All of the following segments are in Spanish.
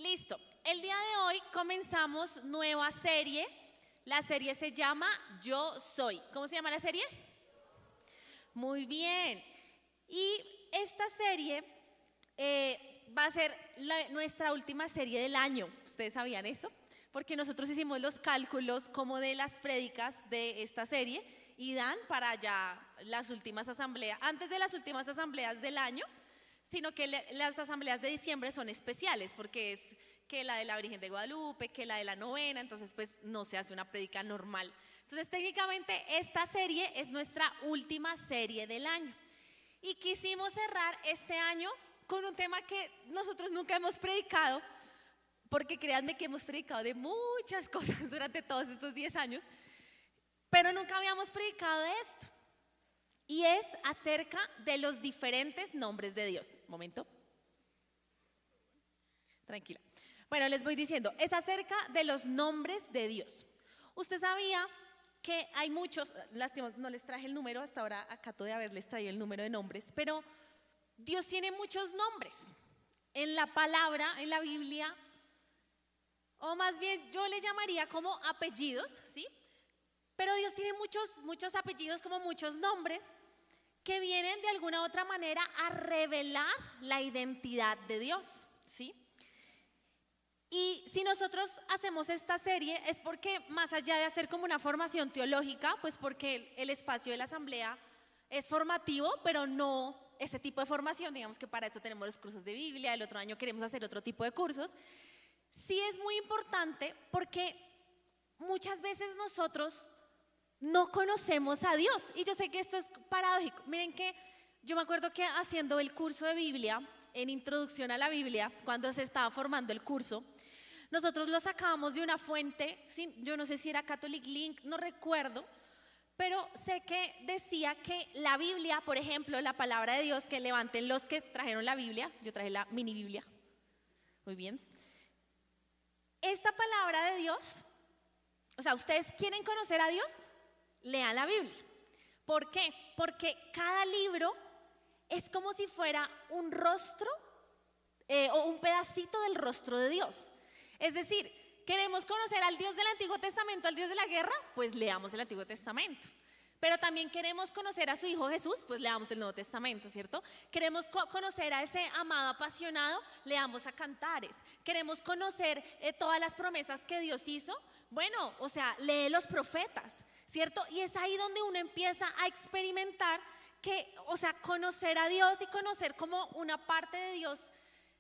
Listo. El día de hoy comenzamos nueva serie. La serie se llama Yo Soy. ¿Cómo se llama la serie? Muy bien. Y esta serie va a ser nuestra última serie del año. ¿Ustedes sabían eso? Porque nosotros hicimos los cálculos como de las prédicas de esta serie y dan para ya las últimas asambleas, antes de las últimas asambleas del año, sino que las asambleas de diciembre son especiales porque es que la de la Virgen de Guadalupe, que la de la novena, entonces pues no se hace una prédica normal. Entonces técnicamente esta serie es nuestra última serie del año y quisimos cerrar este año con un tema que nosotros nunca hemos predicado, porque créanme que hemos predicado de muchas cosas durante todos estos 10 años, pero nunca habíamos predicado de esto. Y es acerca de los diferentes nombres de Dios. Un momento. Tranquila. Bueno, les voy diciendo, es acerca de los nombres de Dios. Usted sabía que hay muchos, lástima, no les traje el número, hasta ahora acato de haberles traído el número de nombres, pero Dios tiene muchos nombres. En la palabra, en la Biblia, o más bien yo le llamaría como apellidos, ¿sí? Pero Dios tiene muchos apellidos, como muchos nombres, que vienen de alguna u otra manera a revelar la identidad de Dios, ¿sí? Y si nosotros hacemos esta serie es porque más allá de hacer como una formación teológica, pues porque el espacio de la asamblea es formativo, pero no ese tipo de formación, digamos que para esto tenemos los cursos de Biblia, el otro año queremos hacer otro tipo de cursos. Sí es muy importante porque muchas veces nosotros no conocemos a Dios. Y yo sé que esto es paradójico. Miren que yo me acuerdo que haciendo el curso de Biblia, en Introducción a la Biblia, cuando se estaba formando el curso, nosotros lo sacábamos de una fuente, yo no sé si era Catholic Link, no recuerdo, pero sé que decía que la Biblia, por ejemplo, la palabra de Dios, que levanten los que trajeron la Biblia, yo traje la mini Biblia, muy bien. Esta palabra de Dios, o sea, ¿ustedes quieren conocer a Dios? Lean la Biblia. ¿Por qué? Porque cada libro es como si fuera un rostro o un pedacito del rostro de Dios. Es decir, ¿queremos conocer al Dios del Antiguo Testamento, al Dios de la guerra? Pues leamos el Antiguo Testamento. Pero también queremos conocer a su Hijo Jesús, pues leamos el Nuevo Testamento, ¿cierto? Queremos conocer a ese amado apasionado, leamos a Cantares. Queremos conocer todas las promesas que Dios hizo, bueno, o sea, lee los profetas, ¿cierto? Y es ahí donde uno empieza a experimentar que, o sea, conocer a Dios y conocer como una parte de Dios,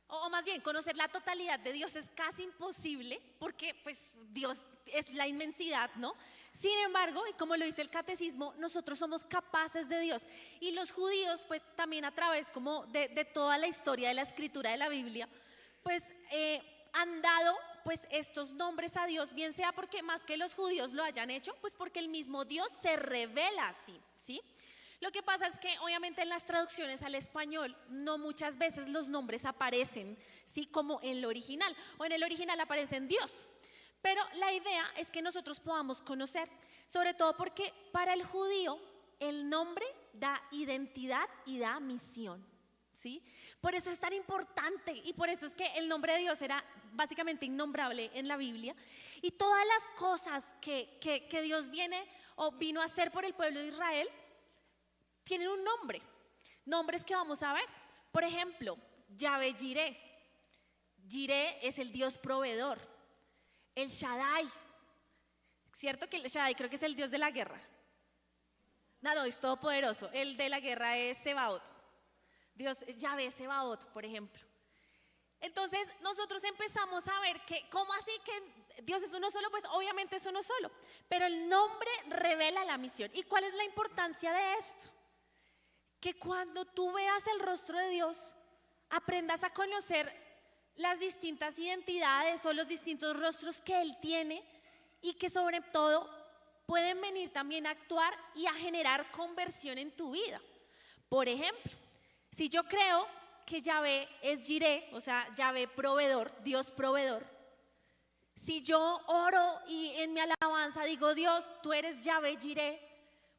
o más bien conocer la totalidad de Dios es casi imposible, porque pues Dios es la inmensidad, ¿no? Sin embargo, y como lo dice el catecismo, nosotros somos capaces de Dios. Y los judíos, pues también a través como de toda la historia de la escritura de la Biblia, pues han dado pues estos nombres a Dios, bien sea porque más que los judíos lo hayan hecho, pues porque el mismo Dios se revela así, ¿sí? Lo que pasa es que obviamente en las traducciones al español no muchas veces los nombres aparecen, ¿sí? Como en el original, o en el original aparecen Dios. Pero la idea es que nosotros podamos conocer, sobre todo porque para el judío el nombre da identidad y da misión, ¿sí? Por eso es tan importante y por eso es que el nombre de Dios era básicamente innombrable en la Biblia. Y todas las cosas que Dios viene o vino a hacer por el pueblo de Israel tienen un nombre, nombres que vamos a ver. Por ejemplo, Yahvé Jireh. Jireh es el Dios proveedor. El Shaddai, ¿cierto que el Shaddai creo que es el Dios de la guerra? No, es todopoderoso. El de la guerra es Sebaot. Dios, Yahvé Sebaot, por ejemplo. Entonces nosotros empezamos a ver que, ¿cómo así que Dios es uno solo? Pues obviamente es uno solo, pero el nombre revela la misión. ¿Y cuál es la importancia de esto? Que cuando tú veas el rostro de Dios, aprendas a conocer las distintas identidades o los distintos rostros que Él tiene y que sobre todo pueden venir también a actuar y a generar conversión en tu vida. Por ejemplo, si yo creo que Yahvé es Jireh, o sea, Yahvé proveedor, Dios proveedor, si yo oro y en mi alabanza digo, Dios, tú eres Yahvé Jireh,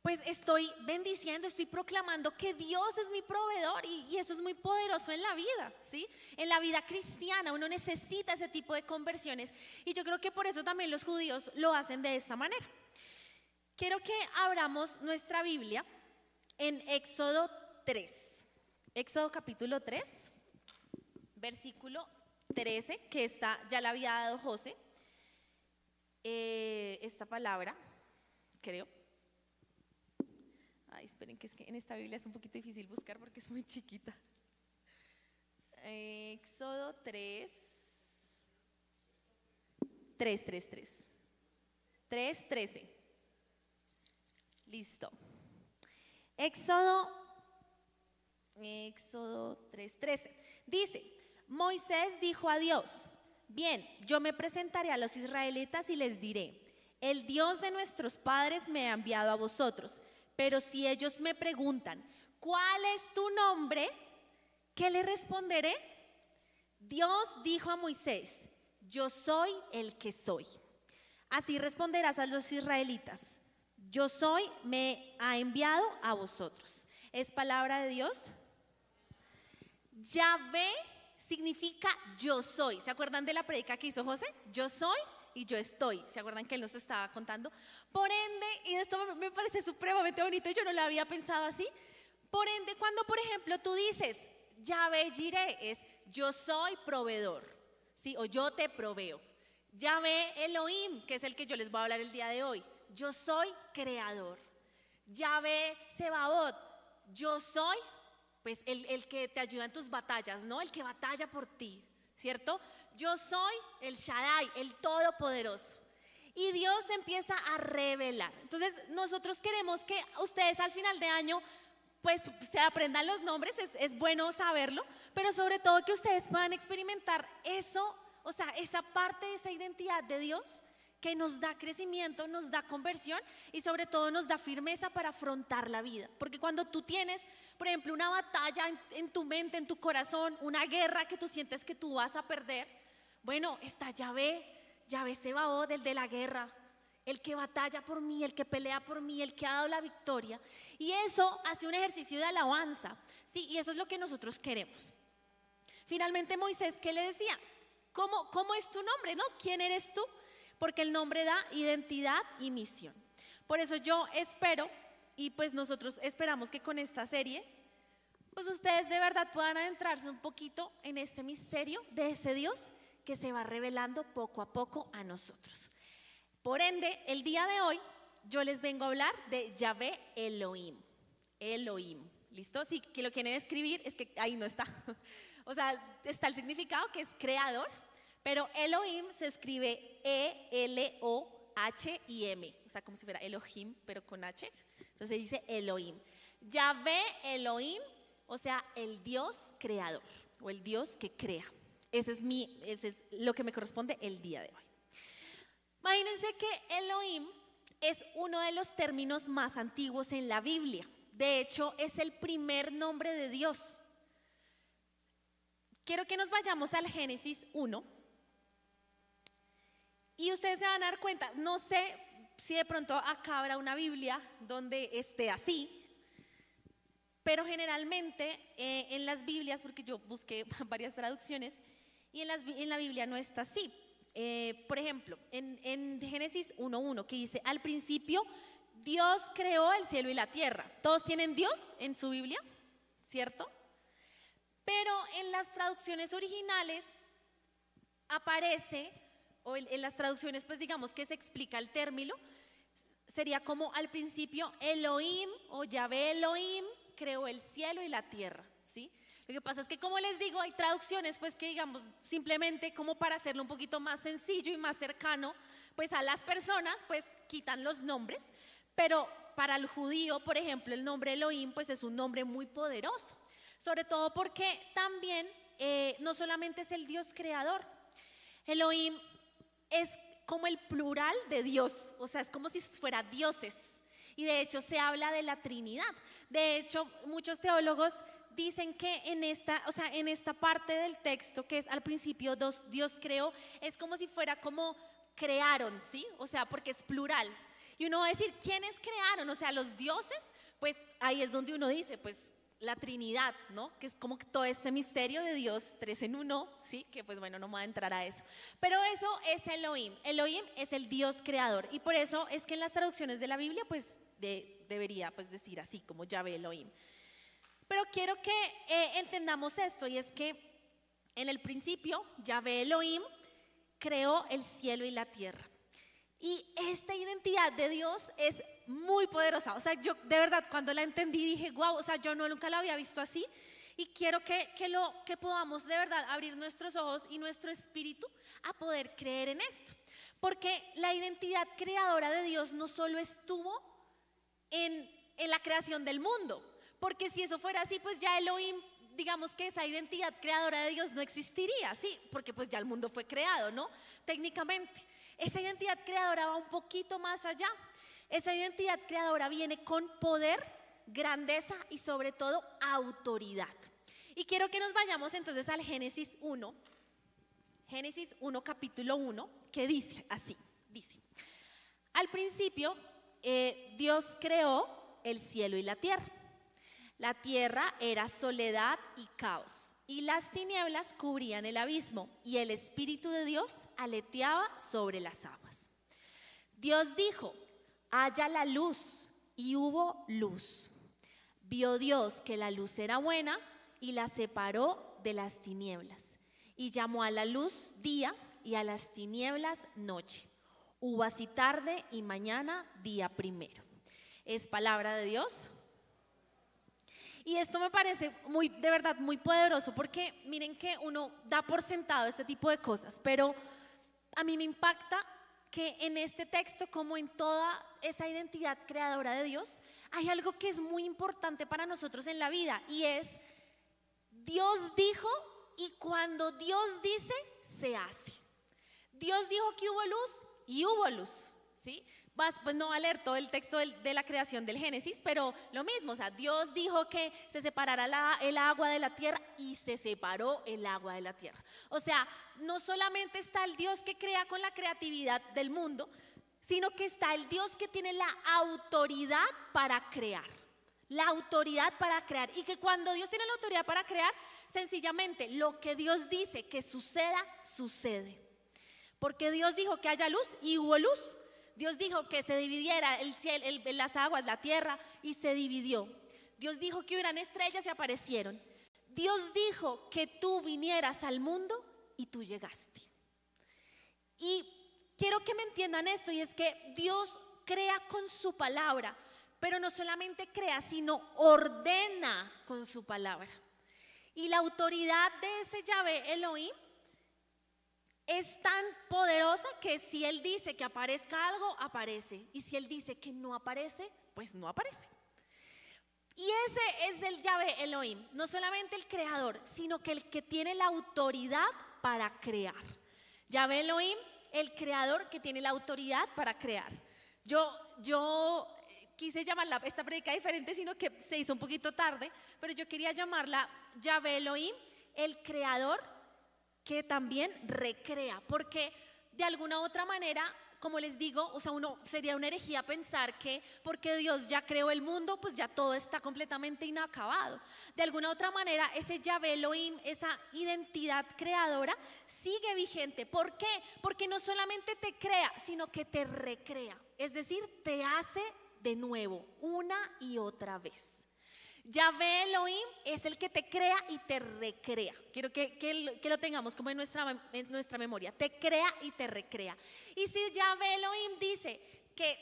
pues estoy bendiciendo, estoy proclamando que Dios es mi proveedor y eso es muy poderoso en la vida, ¿sí? En la vida cristiana uno necesita ese tipo de conversiones y yo creo que por eso también los judíos lo hacen de esta manera. Quiero que abramos nuestra Biblia en Éxodo 3, Éxodo capítulo 3, versículo 13, que ya la había dado José, esta palabra, creo. Ay, esperen, que es que en esta Biblia es un poquito difícil buscar porque es muy chiquita. Éxodo 3, 13. Listo. Éxodo 3:13. Dice, Moisés dijo a Dios, bien, yo me presentaré a los israelitas y les diré, el Dios de nuestros padres me ha enviado a vosotros. Pero si ellos me preguntan, ¿cuál es tu nombre? ¿Qué le responderé? Dios dijo a Moisés, yo soy el que soy. Así responderás a los israelitas, yo soy, me ha enviado a vosotros. ¿Es palabra de Dios? Yahvé significa yo soy. ¿Se acuerdan de la predica que hizo José? Yo soy y yo estoy. ¿Se acuerdan que él nos estaba contando? Por ende, y esto me parece supremamente bonito, yo no lo había pensado así. Por ende, cuando por ejemplo tú dices, Yahvé Jireh, es yo soy proveedor, ¿sí? O yo te proveo. Yahvé Elohim, que es el que yo les voy a hablar el día de hoy, yo soy creador. Yahvé Sebaot, yo soy pues el que te ayuda en tus batallas, ¿no? El que batalla por ti, ¿cierto? Yo soy el Shaddai, el Todopoderoso. Y Dios empieza a revelar. Entonces nosotros queremos que ustedes al final de año pues se aprendan los nombres, es bueno saberlo, pero sobre todo que ustedes puedan experimentar eso, o sea, esa parte de esa identidad de Dios que nos da crecimiento, nos da conversión y sobre todo nos da firmeza para afrontar la vida. Porque cuando tú tienes, por ejemplo, una batalla en tu mente, en tu corazón, una guerra que tú sientes que tú vas a perder, bueno, está Yahvé Sebaot, el de la guerra, el que batalla por mí, el que pelea por mí, el que ha dado la victoria. Y eso hace un ejercicio de alabanza, ¿sí? Y eso es lo que nosotros queremos. Finalmente Moisés, ¿qué le decía? ¿Cómo es tu nombre, no? ¿Quién eres tú? Porque el nombre da identidad y misión. Por eso yo espero, y pues nosotros esperamos que con esta serie, pues ustedes de verdad puedan adentrarse un poquito en este misterio de ese Dios que se va revelando poco a poco a nosotros. Por ende, el día de hoy yo les vengo a hablar de Yahvé Elohim. Elohim, ¿listo? Si que lo quieren escribir, es que ahí no está. O sea, está el significado que es creador, pero Elohim se escribe E-L-O-H-I-M, o sea, como si fuera Elohim, pero con H. Entonces dice Elohim. Yahvé Elohim, o sea, el Dios creador, o el Dios que crea. Ese es lo que me corresponde el día de hoy. Imagínense que Elohim es uno de los términos más antiguos en la Biblia. De hecho, es el primer nombre de Dios. Quiero que nos vayamos al Génesis 1. Y ustedes se van a dar cuenta, no sé si de pronto acá habrá una Biblia donde esté así, pero generalmente en las Biblias, porque yo busqué varias traducciones, y en la Biblia no está así. Por ejemplo, en Génesis 1:1 que dice, al principio Dios creó el cielo y la tierra. ¿Todos tienen Dios en su Biblia? ¿Cierto? Pero en las traducciones originales aparece, o en las traducciones pues digamos que se explica el término, sería como al principio Elohim o Yahvé Elohim creó el cielo y la tierra, ¿sí? Lo que pasa es que, como les digo, hay traducciones pues que digamos simplemente como para hacerlo un poquito más sencillo y más cercano pues a las personas, pues quitan los nombres, pero para el judío, por ejemplo, el nombre Elohim pues es un nombre muy poderoso, sobre todo porque también no solamente es el Dios creador, Elohim es como el plural de Dios, o sea, es como si fuera dioses, y de hecho se habla de la Trinidad. De hecho, muchos teólogos dicen que en esta parte del texto, que es al principio Dios creó, es como si fuera como crearon, ¿sí? O sea, porque es plural. Y uno va a decir, ¿quiénes crearon? O sea, los dioses, pues ahí es donde uno dice, pues la Trinidad, ¿no? Que es como que todo este misterio de Dios, tres en uno, ¿sí? Que pues bueno, no me voy a entrar a eso. Pero eso es Elohim. Elohim es el Dios creador. Y por eso es que en las traducciones de la Biblia, pues debería pues decir así, como Yahvé Elohim. Pero quiero que entendamos esto, y es que en el principio, Yahvé Elohim creó el cielo y la tierra. Y esta identidad de Dios es muy poderosa. O sea, yo de verdad cuando la entendí dije, wow, o sea, yo nunca la había visto así. Y quiero que podamos de verdad abrir nuestros ojos y nuestro espíritu a poder creer en esto. Porque la identidad creadora de Dios no solo estuvo en la creación del mundo. Porque si eso fuera así, pues ya Elohim, digamos que esa identidad creadora de Dios no existiría, ¿sí? Porque pues ya el mundo fue creado, ¿no? Técnicamente. Esa identidad creadora va un poquito más allá. Esa identidad creadora viene con poder, grandeza y sobre todo autoridad. Y quiero que nos vayamos entonces al Génesis 1. Génesis 1, capítulo 1, que dice así, dice: al principio Dios creó el cielo y la tierra. La tierra era soledad y caos, y las tinieblas cubrían el abismo, y el Espíritu de Dios aleteaba sobre las aguas. Dios dijo: haya la luz, y hubo luz. Vio Dios que la luz era buena, y la separó de las tinieblas, y llamó a la luz día, y a las tinieblas noche. Hubo así tarde y mañana, día primero. Es palabra de Dios. Y esto me parece de verdad muy poderoso, porque miren que uno da por sentado este tipo de cosas, pero a mí me impacta que en este texto, como en toda esa identidad creadora de Dios, hay algo que es muy importante para nosotros en la vida, y es: Dios dijo, y cuando Dios dice, se hace. Dios dijo que hubo luz, y hubo luz, ¿sí? Pues no va a leer todo el texto de la creación del Génesis, pero lo mismo, o sea, Dios dijo que se separara el agua de la tierra, y se separó el agua de la tierra. O sea, no solamente está el Dios que crea con la creatividad del mundo, sino que está el Dios que tiene la autoridad para crear. La autoridad para crear. Y que cuando Dios tiene la autoridad para crear, sencillamente lo que Dios dice que suceda, sucede. Porque Dios dijo que haya luz, y hubo luz. Dios dijo que se dividiera el cielo, las aguas, la tierra, y se dividió. Dios dijo que hubieran estrellas, y aparecieron. Dios dijo que tú vinieras al mundo, y tú llegaste. Y quiero que me entiendan esto, y es que Dios crea con su palabra, pero no solamente crea, sino ordena con su palabra. Y la autoridad de ese Yahvé Elohim es tan poderosa que si Él dice que aparezca algo, aparece. Y si Él dice que no aparece, pues no aparece. Y ese es el Yahvé Elohim, no solamente el creador, sino que el que tiene la autoridad para crear. Yahvé Elohim, el creador que tiene la autoridad para crear. Yo quise llamarla esta prédica diferente, sino que se hizo un poquito tarde, pero yo quería llamarla Yahvé Elohim, el creador que también recrea, porque de alguna u otra manera, como les digo, o sea, sería una herejía pensar que porque Dios ya creó el mundo, pues ya todo está completamente inacabado. De alguna u otra manera, ese Yahvé Elohim, esa identidad creadora, sigue vigente. ¿Por qué? Porque no solamente te crea, sino que te recrea, es decir, te hace de nuevo, una y otra vez. Yahvé Elohim es el que te crea y te recrea. Quiero que lo tengamos como en nuestra memoria. Te crea y te recrea. Y si Yahvé Elohim dice que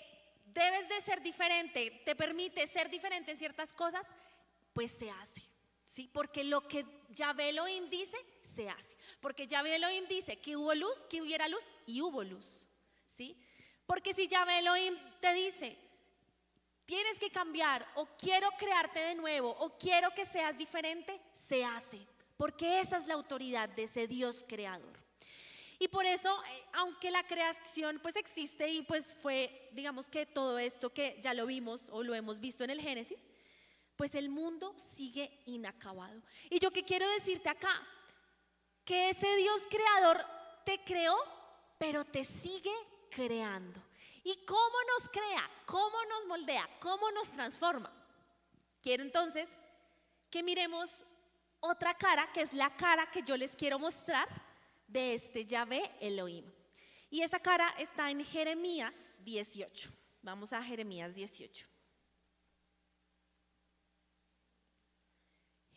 debes de ser diferente, te permite ser diferente en ciertas cosas, pues se hace, ¿sí? Porque lo que Yahvé Elohim dice, se hace. Porque Yahvé Elohim dice que hubo luz, que hubiera luz, y hubo luz, ¿sí? Porque si Yahvé Elohim te dice: tienes que cambiar, o quiero crearte de nuevo, o quiero que seas diferente, se hace, porque esa es la autoridad de ese Dios creador. Y por eso, aunque la creación pues existe, y pues fue, digamos que todo esto que ya lo vimos o lo hemos visto en el Génesis, pues el mundo sigue inacabado. Y yo que quiero decirte acá, que ese Dios creador te creó, pero te sigue creando. ¿Y cómo nos crea? ¿Cómo nos moldea? ¿Cómo nos transforma? Quiero entonces que miremos otra cara, que es la cara que yo les quiero mostrar de este Yahvé Elohim. Y esa cara está en Jeremías 18. Vamos a Jeremías 18.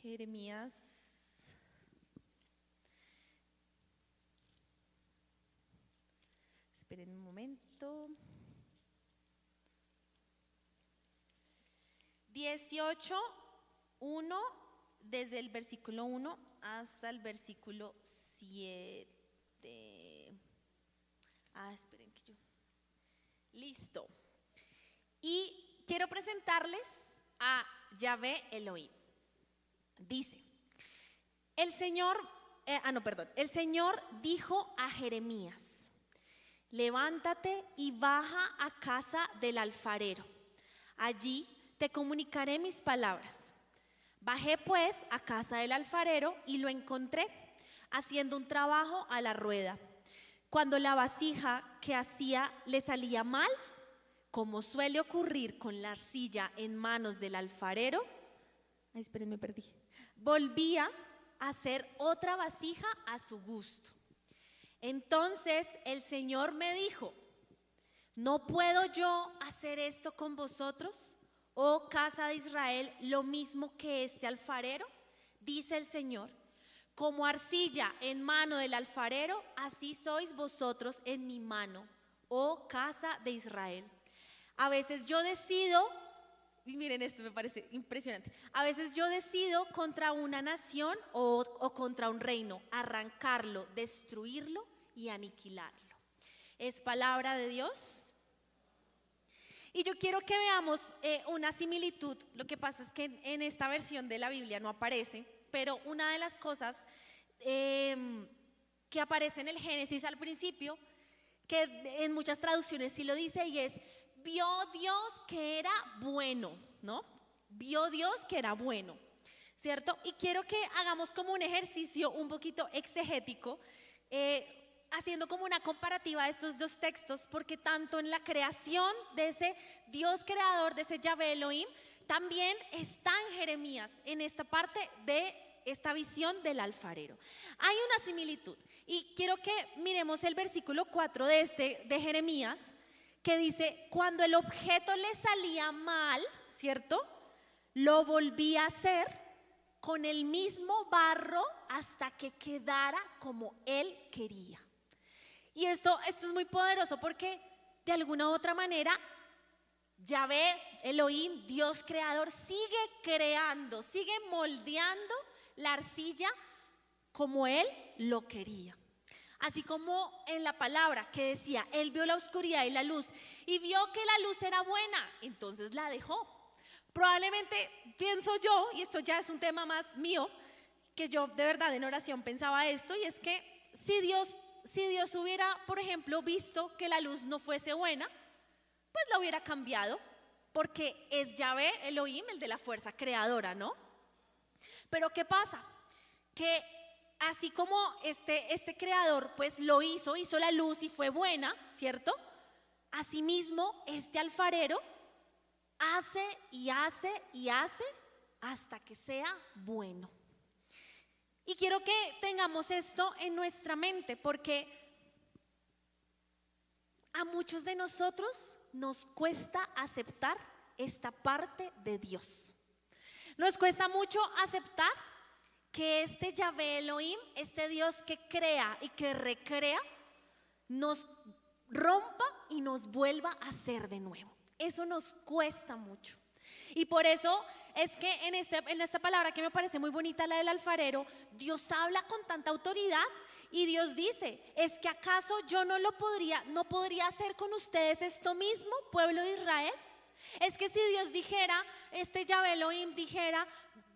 Jeremías. Esperen un momento. 18, 1, desde el versículo 1 hasta el versículo 7. Esperen que yo. Listo. Y quiero presentarles a Yahvé Elohim. Dice, el Señor dijo a Jeremías: levántate y baja a casa del alfarero. Allí te comunicaré mis palabras. Bajé pues a casa del alfarero y lo encontré haciendo un trabajo a la rueda. Cuando la vasija que hacía le salía mal, como suele ocurrir con la arcilla en manos del alfarero, volvía a hacer otra vasija a su gusto. Entonces el Señor me dijo: ¿no puedo yo hacer esto con vosotros, oh casa de Israel, lo mismo que este alfarero? Dice el Señor: como arcilla en mano del alfarero, así sois vosotros en mi mano, oh casa de Israel. A veces yo decido, y miren esto, me parece impresionante, a veces yo decido contra una nación o contra un reino, arrancarlo, destruirlo y aniquilarlo. ¿Es palabra de Dios? Y yo quiero que veamos una similitud. Lo que pasa es que en esta versión de la Biblia no aparece, pero una de las cosas que aparece en el Génesis al principio, que en muchas traducciones sí lo dice, y es: vio Dios que era bueno, ¿no? Vio Dios que era bueno, ¿cierto? Y quiero que hagamos como un ejercicio un poquito exegético, haciendo como una comparativa de estos dos textos, porque tanto en la creación de ese Dios creador, de ese Yahvé Elohim, también está en Jeremías, en esta parte de esta visión del alfarero. Hay una similitud, y quiero que miremos el versículo 4 de Jeremías, que dice: cuando el objeto le salía mal, ¿cierto?, lo volvía a hacer con el mismo barro hasta que quedara como él quería. Y esto es muy poderoso, porque de alguna u otra manera Yahvé Elohim, Dios creador, sigue creando, sigue moldeando la arcilla como él lo quería. Así como en la palabra que decía: él vio la oscuridad y la luz, y vio que la luz era buena, entonces la dejó. Probablemente pienso yo, y esto ya es un tema más mío, que yo de verdad en oración pensaba esto, y es que si Dios hubiera, por ejemplo, visto que la luz no fuese buena, pues la hubiera cambiado, porque es Yahvé Elohim, el de la fuerza creadora, ¿no? Pero ¿qué pasa? Que así como este creador pues lo hizo la luz y fue buena, ¿cierto? Asimismo, este alfarero hace y hace y hace hasta que sea bueno. Y quiero que tengamos esto en nuestra mente, porque a muchos de nosotros nos cuesta aceptar esta parte de Dios. Nos cuesta mucho aceptar que este Yahvé Elohim, este Dios que crea y que recrea, nos rompa y nos vuelva a hacer de nuevo. Eso nos cuesta mucho. Y por eso es que en esta palabra, que me parece muy bonita, la del alfarero, Dios habla con tanta autoridad y Dios dice: ¿es que acaso yo no podría hacer con ustedes esto mismo, pueblo de Israel? Es que si Dios dijera, este Yahvé Elohim dijera: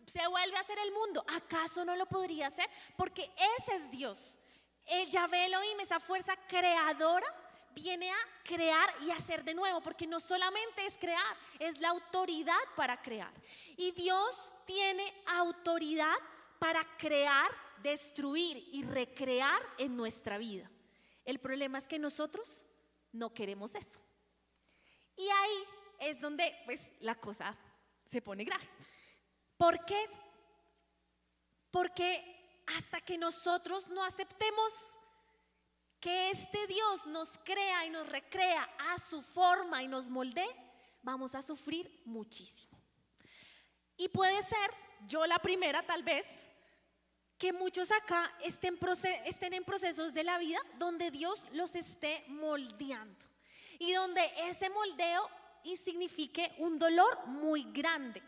se vuelve a hacer el mundo, ¿acaso no lo podría hacer? Porque ese es Dios. El Yahvé Elohim, esa fuerza creadora, viene a crear y hacer de nuevo, porque no solamente es crear, es la autoridad para crear. Y Dios tiene autoridad para crear, destruir y recrear en nuestra vida. El problema es que nosotros no queremos eso. Y ahí es donde pues la cosa se pone grave. ¿Por qué? Porque hasta que nosotros no aceptemos que este Dios nos crea y nos recrea a su forma y nos moldee, vamos a sufrir muchísimo. Y puede ser, yo la primera tal vez, que muchos acá estén en procesos de la vida donde Dios los esté moldeando y donde ese moldeo y signifique un dolor muy grande.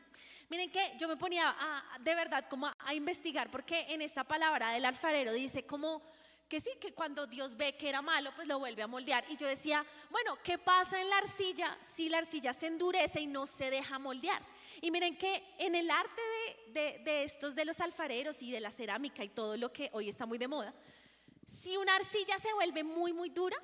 Miren que yo me ponía de verdad como a investigar, porque en esta palabra del alfarero dice como que sí, que cuando Dios ve que era malo, pues lo vuelve a moldear. Y yo decía, bueno, ¿qué pasa en la arcilla si la arcilla se endurece y no se deja moldear? Y miren que en el arte de estos de los alfareros y de la cerámica y todo lo que hoy está muy de moda, si una arcilla se vuelve muy, muy dura,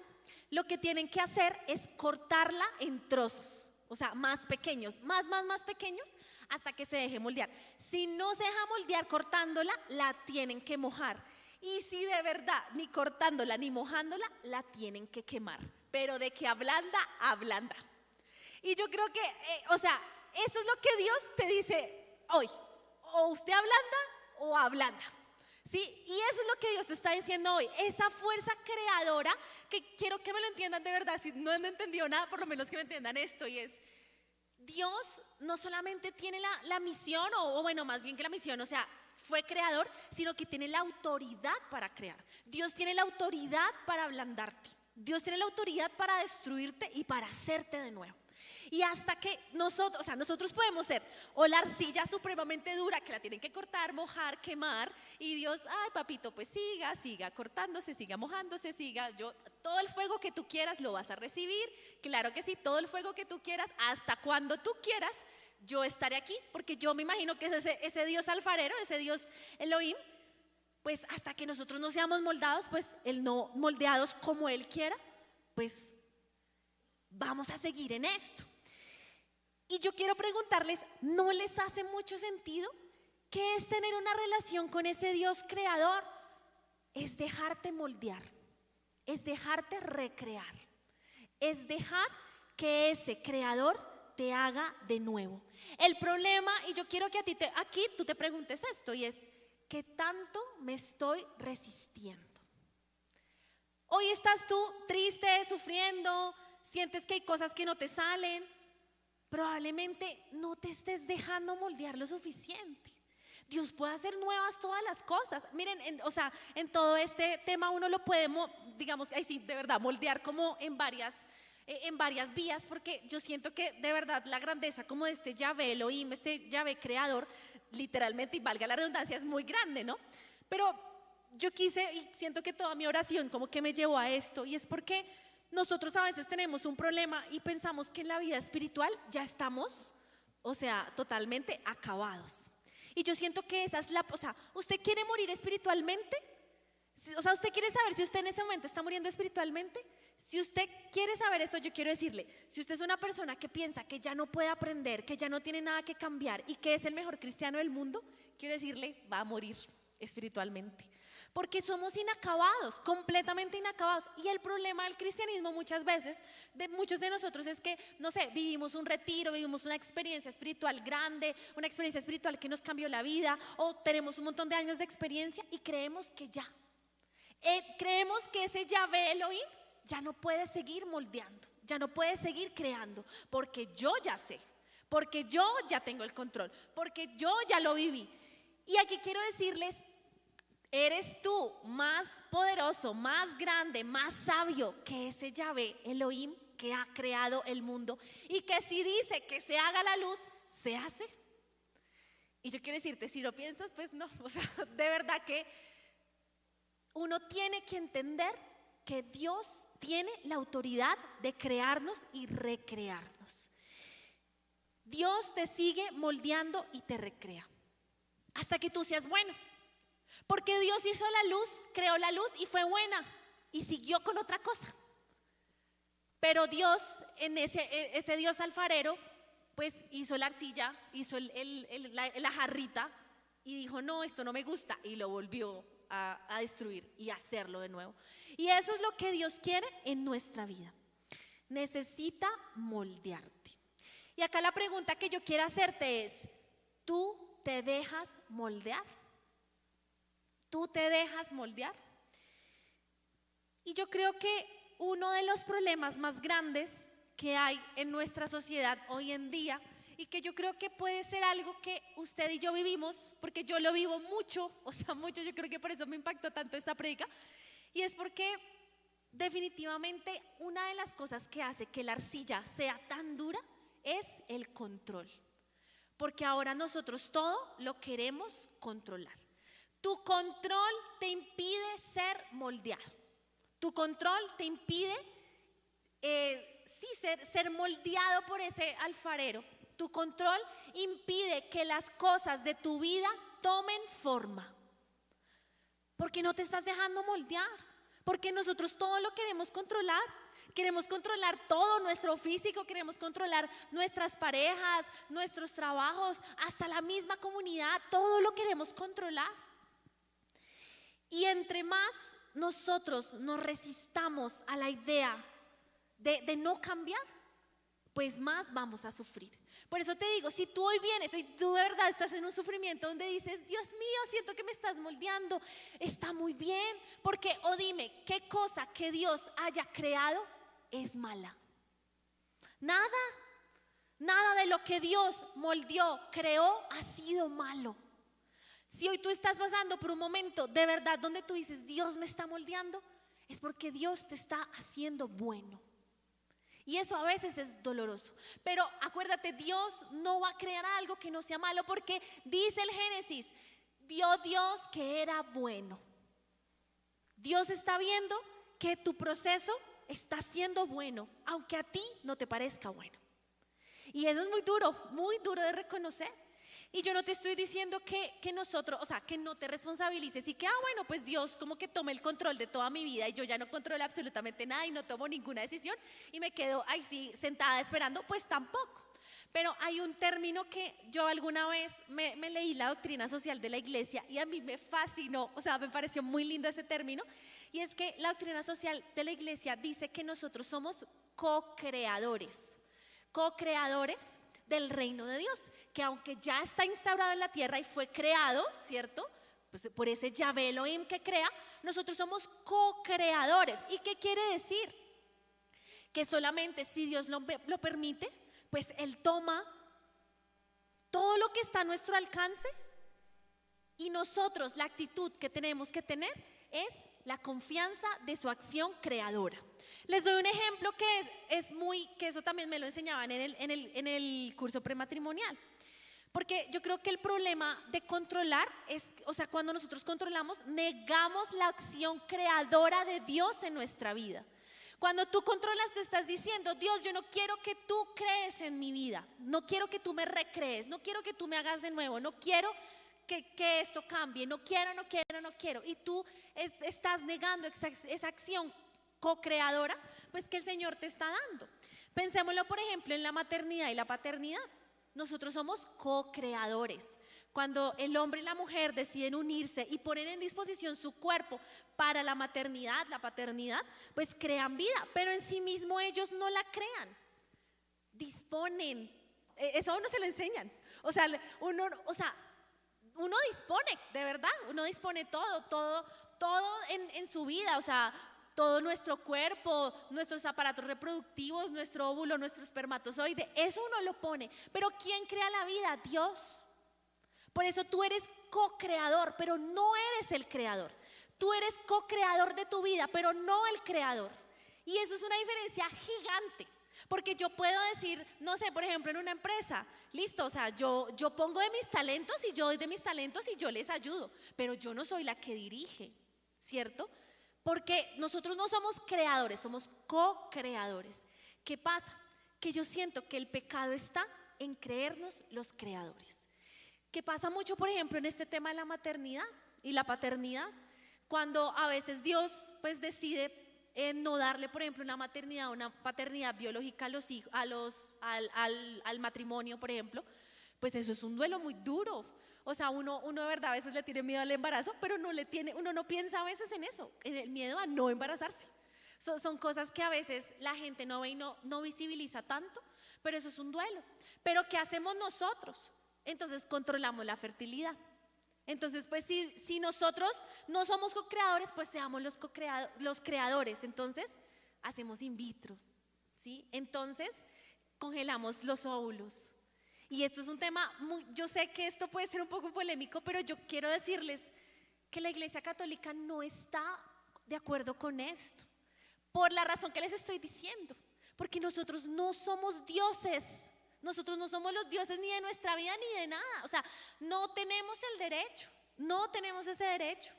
lo que tienen que hacer es cortarla en trozos, o sea, más pequeños, más pequeños, hasta que se deje moldear. Si no se deja moldear cortándola, la tienen que mojar. Y si de verdad, ni cortándola ni mojándola, la tienen que quemar. Pero de que ablanda, ablanda. Y yo creo que, o sea, eso es lo que Dios te dice hoy. O usted ablanda o ablanda. ¿Sí? Y eso es lo que Dios te está diciendo hoy. Esa fuerza creadora, que quiero que me lo entiendan de verdad. Si no han entendido nada, por lo menos que me entiendan esto. Y es, Dios no solamente tiene la misión, o bueno, más bien que la misión, o sea, fue creador, sino que tiene la autoridad para crear. Dios tiene la autoridad para ablandarte. Dios tiene la autoridad para destruirte y para hacerte de nuevo. Y hasta que nosotros, o sea, nosotros podemos ser o la arcilla supremamente dura que la tienen que cortar, mojar, quemar, y Dios, ay papito, pues siga cortándose, siga mojándose, todo el fuego que tú quieras lo vas a recibir, claro que sí, todo el fuego que tú quieras, hasta cuando tú quieras, yo estaré aquí, porque yo me imagino que es ese Dios alfarero, ese Dios Elohim, pues hasta que nosotros no seamos moldados, pues Él no moldeados como Él quiera, pues vamos a seguir en esto. Y yo quiero preguntarles, ¿no les hace mucho sentido? ¿Qué es tener una relación con ese Dios creador? Es dejarte moldear, es dejarte recrear, es dejar que ese creador te haga de nuevo. El problema, y yo quiero que aquí tú te preguntes esto, y es, ¿qué tanto me estoy resistiendo? Hoy estás tú triste, sufriendo, sientes que hay cosas que no te salen. Probablemente no te estés dejando moldear lo suficiente. Dios puede hacer nuevas todas las cosas. Miren, en todo este tema uno lo puede, digamos, ahí sí, de verdad, moldear como en varias vías, porque yo siento que de verdad la grandeza como de este Yahvé Elohim, este Yahvé creador, literalmente, y valga la redundancia, es muy grande, ¿no? Pero yo quise, y siento que toda mi oración como que me llevó a esto, y es porque nosotros a veces tenemos un problema y pensamos que en la vida espiritual ya estamos, o sea, totalmente acabados. Y yo siento que esa es o sea, ¿usted quiere morir espiritualmente? O sea, ¿usted quiere saber si usted en este momento está muriendo espiritualmente? Si usted quiere saber esto, yo quiero decirle, si usted es una persona que piensa que ya no puede aprender, que ya no tiene nada que cambiar y que es el mejor cristiano del mundo, quiero decirle, va a morir espiritualmente. Porque somos inacabados, completamente inacabados. Y el problema del cristianismo muchas veces, de muchos de nosotros, es que, no sé, vivimos un retiro, vivimos una experiencia espiritual grande, una experiencia espiritual que nos cambió la vida, o tenemos un montón de años de experiencia y creemos que ya. Creemos que ese Yahvé Elohim ya no puede seguir moldeando, ya no puede seguir creando, porque yo ya sé, porque yo ya tengo el control, porque yo ya lo viví. Y aquí quiero decirles, eres tú más poderoso, más grande, más sabio que ese Yahvé Elohim que ha creado el mundo y que si dice que se haga la luz, se hace. Y yo quiero decirte, si lo piensas, pues no, o sea, de verdad que uno tiene que entender que Dios tiene la autoridad de crearnos y recrearnos. Dios te sigue moldeando y te recrea hasta que tú seas bueno. Porque Dios hizo la luz, creó la luz y fue buena y siguió con otra cosa. Pero Dios, en ese Dios alfarero, pues hizo la arcilla, hizo la jarrita y dijo, no, esto no me gusta, y lo volvió a destruir y a hacerlo de nuevo. Y eso es lo que Dios quiere en nuestra vida. necesita moldearte. Y acá la pregunta que yo quiero hacerte es, ¿tú te dejas moldear? ¿Tú te dejas moldear? Y yo creo que uno de los problemas más grandes que hay en nuestra sociedad hoy en día, y que yo creo que puede ser algo que usted y yo vivimos, porque yo lo vivo mucho, o sea, mucho, yo creo que por eso me impactó tanto esta predica, y es porque definitivamente una de las cosas que hace que la arcilla sea tan dura es el control, porque ahora nosotros todo lo queremos controlar. Tu control te impide ser moldeado, tu control te impide ser moldeado por ese alfarero. Tu control impide que las cosas de tu vida tomen forma, porque no te estás dejando moldear, porque nosotros todo lo queremos controlar. Queremos controlar todo, nuestro físico, queremos controlar nuestras parejas, nuestros trabajos, hasta la misma comunidad, todo lo queremos controlar. Y entre más nosotros nos resistamos a la idea de no cambiar, pues más vamos a sufrir. Por eso te digo, si tú hoy vienes, hoy tú de verdad estás en un sufrimiento donde dices, Dios mío, siento que me estás moldeando, está muy bien, porque, o dime, ¿qué cosa que Dios haya creado es mala? Nada de lo que Dios moldeó, creó, ha sido malo. Si hoy tú estás pasando por un momento de verdad donde tú dices, Dios me está moldeando, es porque Dios te está haciendo bueno. Y eso a veces es doloroso. Pero acuérdate, Dios no va a crear algo que no sea malo, porque dice el Génesis, vio Dios que era bueno. Dios está viendo que tu proceso está siendo bueno, aunque a ti no te parezca bueno. Y eso es muy duro de reconocer. Y yo no te estoy diciendo que nosotros, o sea, que no te responsabilices y que, bueno, pues Dios como que tome el control de toda mi vida y yo ya no controlo absolutamente nada y no tomo ninguna decisión y me quedo ahí sí sentada esperando, pues tampoco. Pero hay un término que yo alguna vez me leí la doctrina social de la iglesia y a mí me fascinó, o sea, me pareció muy lindo ese término, y es que la doctrina social de la iglesia dice que nosotros somos co-creadores del reino de Dios, que aunque ya está instaurado en la tierra y fue creado, ¿cierto? Pues por ese Yahvé Elohim que crea, nosotros somos co-creadores. ¿Y qué quiere decir? Que solamente si Dios lo permite, pues Él toma todo lo que está a nuestro alcance y nosotros la actitud que tenemos que tener es la confianza de su acción creadora. Les doy un ejemplo que eso también me lo enseñaban en el curso prematrimonial. Porque yo creo que el problema de controlar es, o sea, cuando nosotros controlamos, negamos la acción creadora de Dios en nuestra vida. Cuando tú controlas, tú estás diciendo, Dios, yo no quiero que tú crees en mi vida, no quiero que tú me recrees, no quiero que tú me hagas de nuevo, no quiero que esto cambie, no quiero. Y tú estás negando esa acción co-creadora, pues que el Señor te está dando. Pensémoslo, por ejemplo, en la maternidad y la paternidad. Nosotros somos co-creadores. Cuando el hombre y la mujer deciden unirse y poner en disposición su cuerpo para la maternidad, la paternidad, pues crean vida, pero en sí mismo ellos no la crean, disponen. Eso a uno se lo enseñan. O sea, uno dispone, de verdad, uno dispone todo en su vida, o sea, todo nuestro cuerpo, nuestros aparatos reproductivos, nuestro óvulo, nuestro espermatozoide, eso uno lo pone. Pero ¿quién crea la vida? Dios. Por eso tú eres co-creador, pero no eres el creador. Tú eres co-creador de tu vida, pero no el creador. Y eso es una diferencia gigante. Porque yo puedo decir, no sé, por ejemplo, en una empresa, listo, o sea, yo pongo de mis talentos y yo doy de mis talentos y yo les ayudo, pero yo no soy la que dirige, ¿cierto? Porque nosotros no somos creadores, somos co-creadores. ¿Qué pasa? Que yo siento que el pecado está en creernos los creadores. ¿Qué pasa mucho, por ejemplo, en este tema de la maternidad y la paternidad? Cuando a veces Dios pues decide no darle, por ejemplo, una maternidad o una paternidad biológica a los hijos, al matrimonio, por ejemplo, pues eso es un duelo muy duro. O sea, uno de verdad a veces le tiene miedo al embarazo, pero uno no piensa a veces en eso, en el miedo a no embarazarse. Son cosas que a veces la gente no ve y no visibiliza tanto, pero eso es un duelo. Pero ¿qué hacemos nosotros? Entonces controlamos la fertilidad. Entonces, pues si nosotros no somos co-creadores, pues seamos los creadores. Entonces, hacemos in vitro, ¿sí? Entonces, congelamos los óvulos. Y esto es un tema, yo sé que esto puede ser un poco polémico, pero yo quiero decirles que la Iglesia Católica no está de acuerdo con esto, por la razón que les estoy diciendo, porque nosotros no somos dioses. Nosotros no somos los dioses ni de nuestra vida ni de nada. O sea, no tenemos el derecho, no tenemos ese derecho.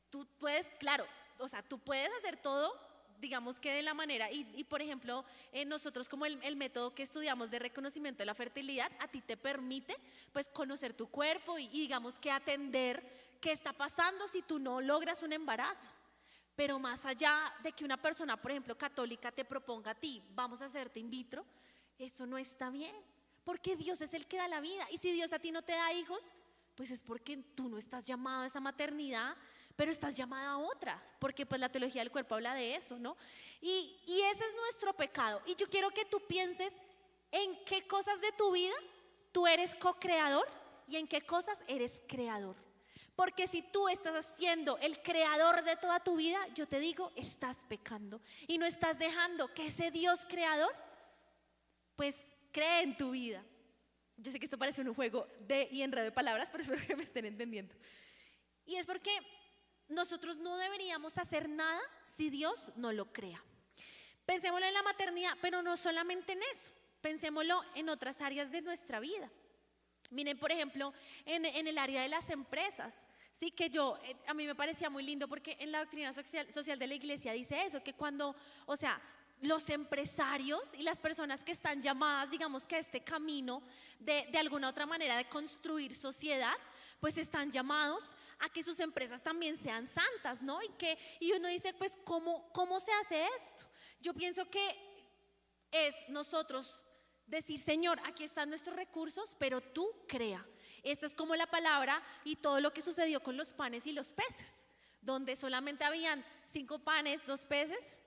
Tú puedes, claro, o sea, tú puedes hacer todo, digamos que de la manera, y por ejemplo, nosotros como el método que estudiamos de reconocimiento de la fertilidad, a ti te permite pues conocer tu cuerpo y digamos que atender qué está pasando si tú no logras un embarazo. Pero más allá de que una persona, por ejemplo, católica te proponga a ti, vamos a hacerte in vitro, eso no está bien, porque Dios es el que da la vida. Y si Dios a ti no te da hijos, pues es porque tú no estás llamado a esa maternidad, pero estás llamada a otra, porque pues la teología del cuerpo habla de eso, ¿no? Y ese es nuestro pecado. Y yo quiero que tú pienses en qué cosas de tu vida tú eres co-creador y en qué cosas eres creador. Porque si tú estás siendo el creador de toda tu vida, yo te digo, estás pecando y no estás dejando que ese Dios creador pues cree en tu vida. Yo sé que esto parece un juego y enredo de palabras, pero espero que me estén entendiendo. Y es porque nosotros no deberíamos hacer nada si Dios no lo crea. Pensémoslo en la maternidad, pero no solamente en eso. Pensémoslo en otras áreas de nuestra vida. Miren, por ejemplo, en el área de las empresas. Sí, que a mí me parecía muy lindo porque en la doctrina social de la iglesia dice eso, que cuando, o sea, los empresarios y las personas que están llamadas, digamos que a este camino de alguna otra manera de construir sociedad, pues están llamados a que sus empresas también sean santas, ¿no? Y uno dice, pues, ¿cómo se hace esto? Yo pienso que es nosotros decir, Señor, aquí están nuestros recursos, pero tú crea. Esta es como la palabra y todo lo que sucedió con los panes y los peces, donde solamente habían 5 panes, 2 peces,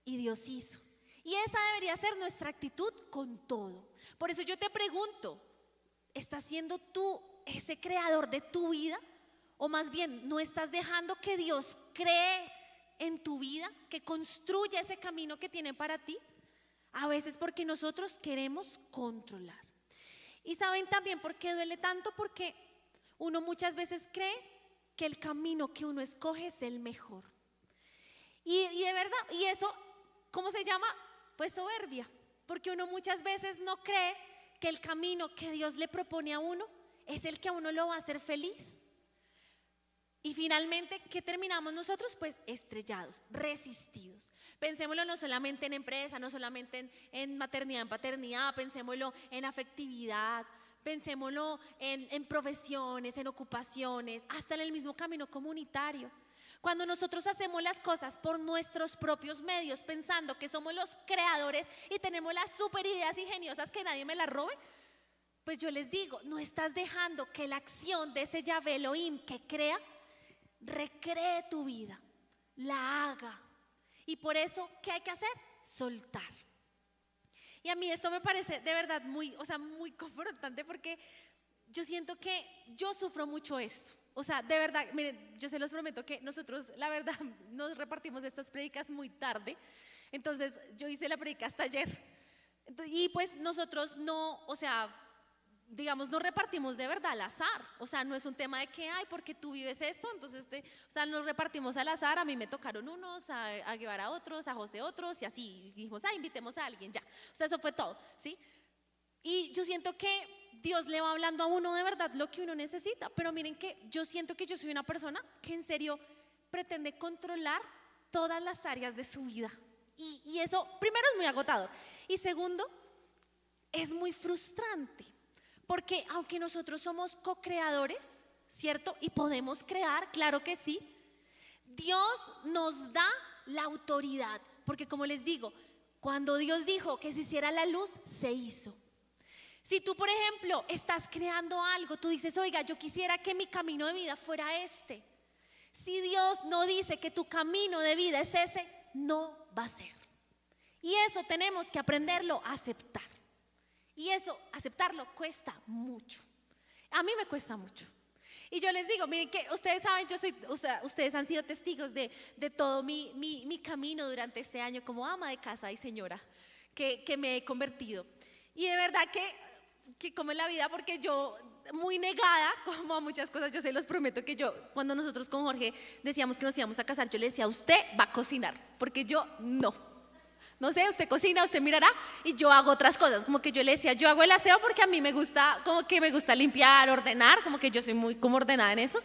y Dios hizo. Y esa debería ser nuestra actitud con todo. Por eso yo te pregunto, ¿estás siendo tú ese creador de tu vida? O más bien, ¿no estás dejando que Dios cree en tu vida, que construya ese camino que tiene para ti? A veces porque nosotros queremos controlar. Y ¿saben también por qué duele tanto? Porque uno muchas veces cree que el camino que uno escoge es el mejor. Y de verdad, y eso, ¿cómo se llama? Pues soberbia. Porque uno muchas veces no cree que el camino que Dios le propone a uno es el que a uno lo va a hacer feliz. Y finalmente, ¿qué terminamos nosotros? Pues estrellados, resistidos. Pensémoslo no solamente en empresa, no solamente en maternidad, en paternidad, pensémoslo en afectividad, pensémoslo en profesiones, en ocupaciones, hasta en el mismo camino comunitario. Cuando nosotros hacemos las cosas por nuestros propios medios, pensando que somos los creadores y tenemos las super ideas ingeniosas que nadie me las robe, pues yo les digo, no estás dejando que la acción de ese Yahvé Elohim que crea, recree tu vida, la haga. Y por eso, ¿qué hay que hacer? Soltar. Y a mí esto me parece de verdad muy confrontante porque yo siento que yo sufro mucho esto. O sea, de verdad, miren, yo se los prometo que nosotros, la verdad, nos repartimos estas prédicas muy tarde. Entonces, yo hice la prédica hasta ayer. Y pues nosotros no, o sea, digamos, nos repartimos de verdad al azar. O sea, no es un tema de que, ay, porque tú vives esto, entonces, o sea, nos repartimos al azar. A mí me tocaron unos, a Guevara otros, a José otros, y así. Y dijimos, invitemos a alguien, ya. O sea, eso fue todo, ¿sí? Y yo siento que Dios le va hablando a uno de verdad lo que uno necesita. Pero miren que yo siento que yo soy una persona que en serio pretende controlar todas las áreas de su vida. Y eso, primero, es muy agotador. Y segundo, es muy frustrante. Porque aunque nosotros somos co-creadores, ¿cierto? Y podemos crear, claro que sí, Dios nos da la autoridad. Porque como les digo, cuando Dios dijo que se hiciera la luz, se hizo. Si tú, por ejemplo, estás creando algo, tú dices, oiga, yo quisiera que mi camino de vida fuera este. Si Dios no dice que tu camino de vida es ese, no va a ser. Y eso tenemos que aprenderlo a aceptar. Y eso, aceptarlo, cuesta mucho. A mí me cuesta mucho. Y yo les digo, miren que ustedes saben, ustedes han sido testigos de todo mi camino durante este año como ama de casa y señora que me he convertido. Y de verdad que como en la vida, porque yo muy negada como a muchas cosas, yo se los prometo que yo, cuando nosotros con Jorge decíamos que nos íbamos a casar, yo le decía, usted va a cocinar, porque yo no sé, usted cocina, usted mirará, y yo hago otras cosas, como que yo le decía, yo hago el aseo porque a mí me gusta, como que me gusta limpiar, ordenar, como que yo soy muy como ordenada en eso,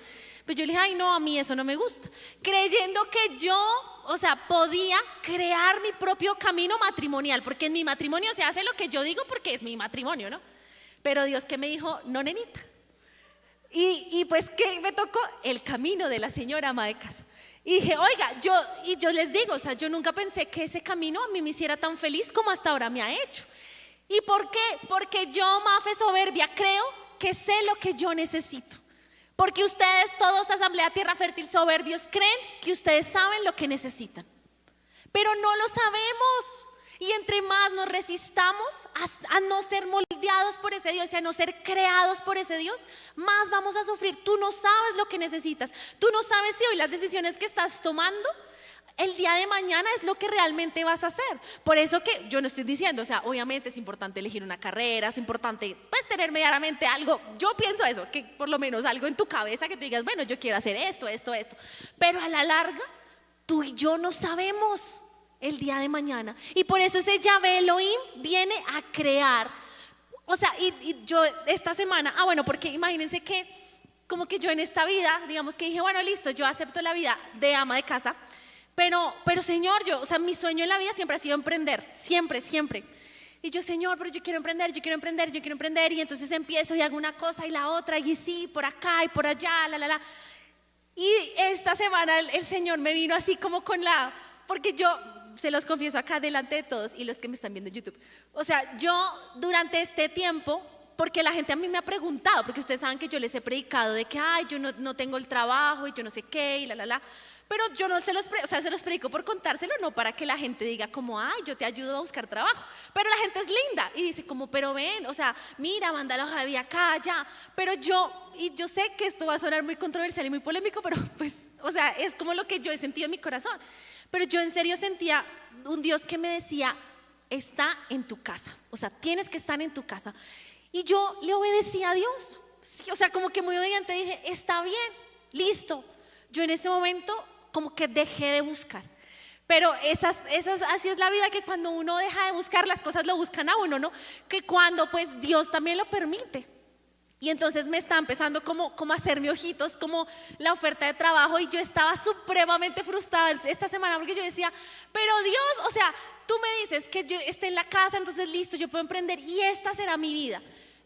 pero yo le dije, ay no, a mí eso no me gusta, creyendo que yo, o sea, podía crear mi propio camino matrimonial, porque en mi matrimonio se hace lo que yo digo porque es mi matrimonio, ¿no? Pero Dios que me dijo, no nenita, y pues ¿qué me tocó? El camino de la señora ama de casa. Y dije, oiga, yo les digo, o sea, yo nunca pensé que ese camino a mí me hiciera tan feliz como hasta ahora me ha hecho. ¿Y por qué? Porque yo, Mafe Soberbia, creo que sé lo que yo necesito. Porque ustedes, todos, Asamblea Tierra Fértil Soberbios, creen que ustedes saben lo que necesitan. Pero no lo sabemos. Y entre más nos resistamos a no ser moldeados por ese Dios y a no ser creados por ese Dios, más vamos a sufrir. Tú no sabes lo que necesitas. Tú no sabes si hoy las decisiones que estás tomando el día de mañana es lo que realmente vas a hacer. Por eso que yo no estoy diciendo, o sea, obviamente es importante elegir una carrera, es importante pues tener medianamente algo. Yo pienso eso, que por lo menos algo en tu cabeza que te digas, bueno, yo quiero hacer esto. Pero a la larga, tú y yo no sabemos el día de mañana. Y por eso ese Yahvé Elohim viene a crear. O sea, y yo esta semana, bueno, porque imagínense que como que yo en esta vida, digamos que dije, bueno, listo, yo acepto la vida de ama de casa, pero Señor, o sea, mi sueño en la vida siempre ha sido emprender, siempre. Y yo, Señor, pero yo quiero emprender, y entonces empiezo y hago una cosa y la otra, y sí, por acá y por allá, Y esta semana el Señor me vino así como porque yo se los confieso acá delante de todos y los que me están viendo en YouTube. O sea, yo durante este tiempo, porque la gente a mí me ha preguntado, porque ustedes saben que yo les he predicado de que, ay, yo no tengo el trabajo y yo no sé qué y pero yo no se los predico por contárselo, no para que la gente diga como, ay, yo te ayudo a buscar trabajo. Pero la gente es linda y dice como, pero ven, o sea, mira, manda la hoja de vida acá, allá. Pero yo sé que esto va a sonar muy controversial y muy polémico, pero pues, o sea, es como lo que yo he sentido en mi corazón. Pero yo en serio sentía un Dios que me decía, está en tu casa, o sea, tienes que estar en tu casa. Y yo le obedecí a Dios, sí, o sea, como que muy obediente dije, está bien, listo. Yo en ese momento como que dejé de buscar. Pero así es la vida, que cuando uno deja de buscar, las cosas lo buscan a uno, ¿no? Que cuando pues Dios también lo permite. Y entonces me está empezando como a hacerme ojitos, como la oferta de trabajo, y yo estaba supremamente frustrada esta semana porque yo decía, pero Dios, o sea, tú me dices que yo esté en la casa, entonces listo, yo puedo emprender y esta será mi vida.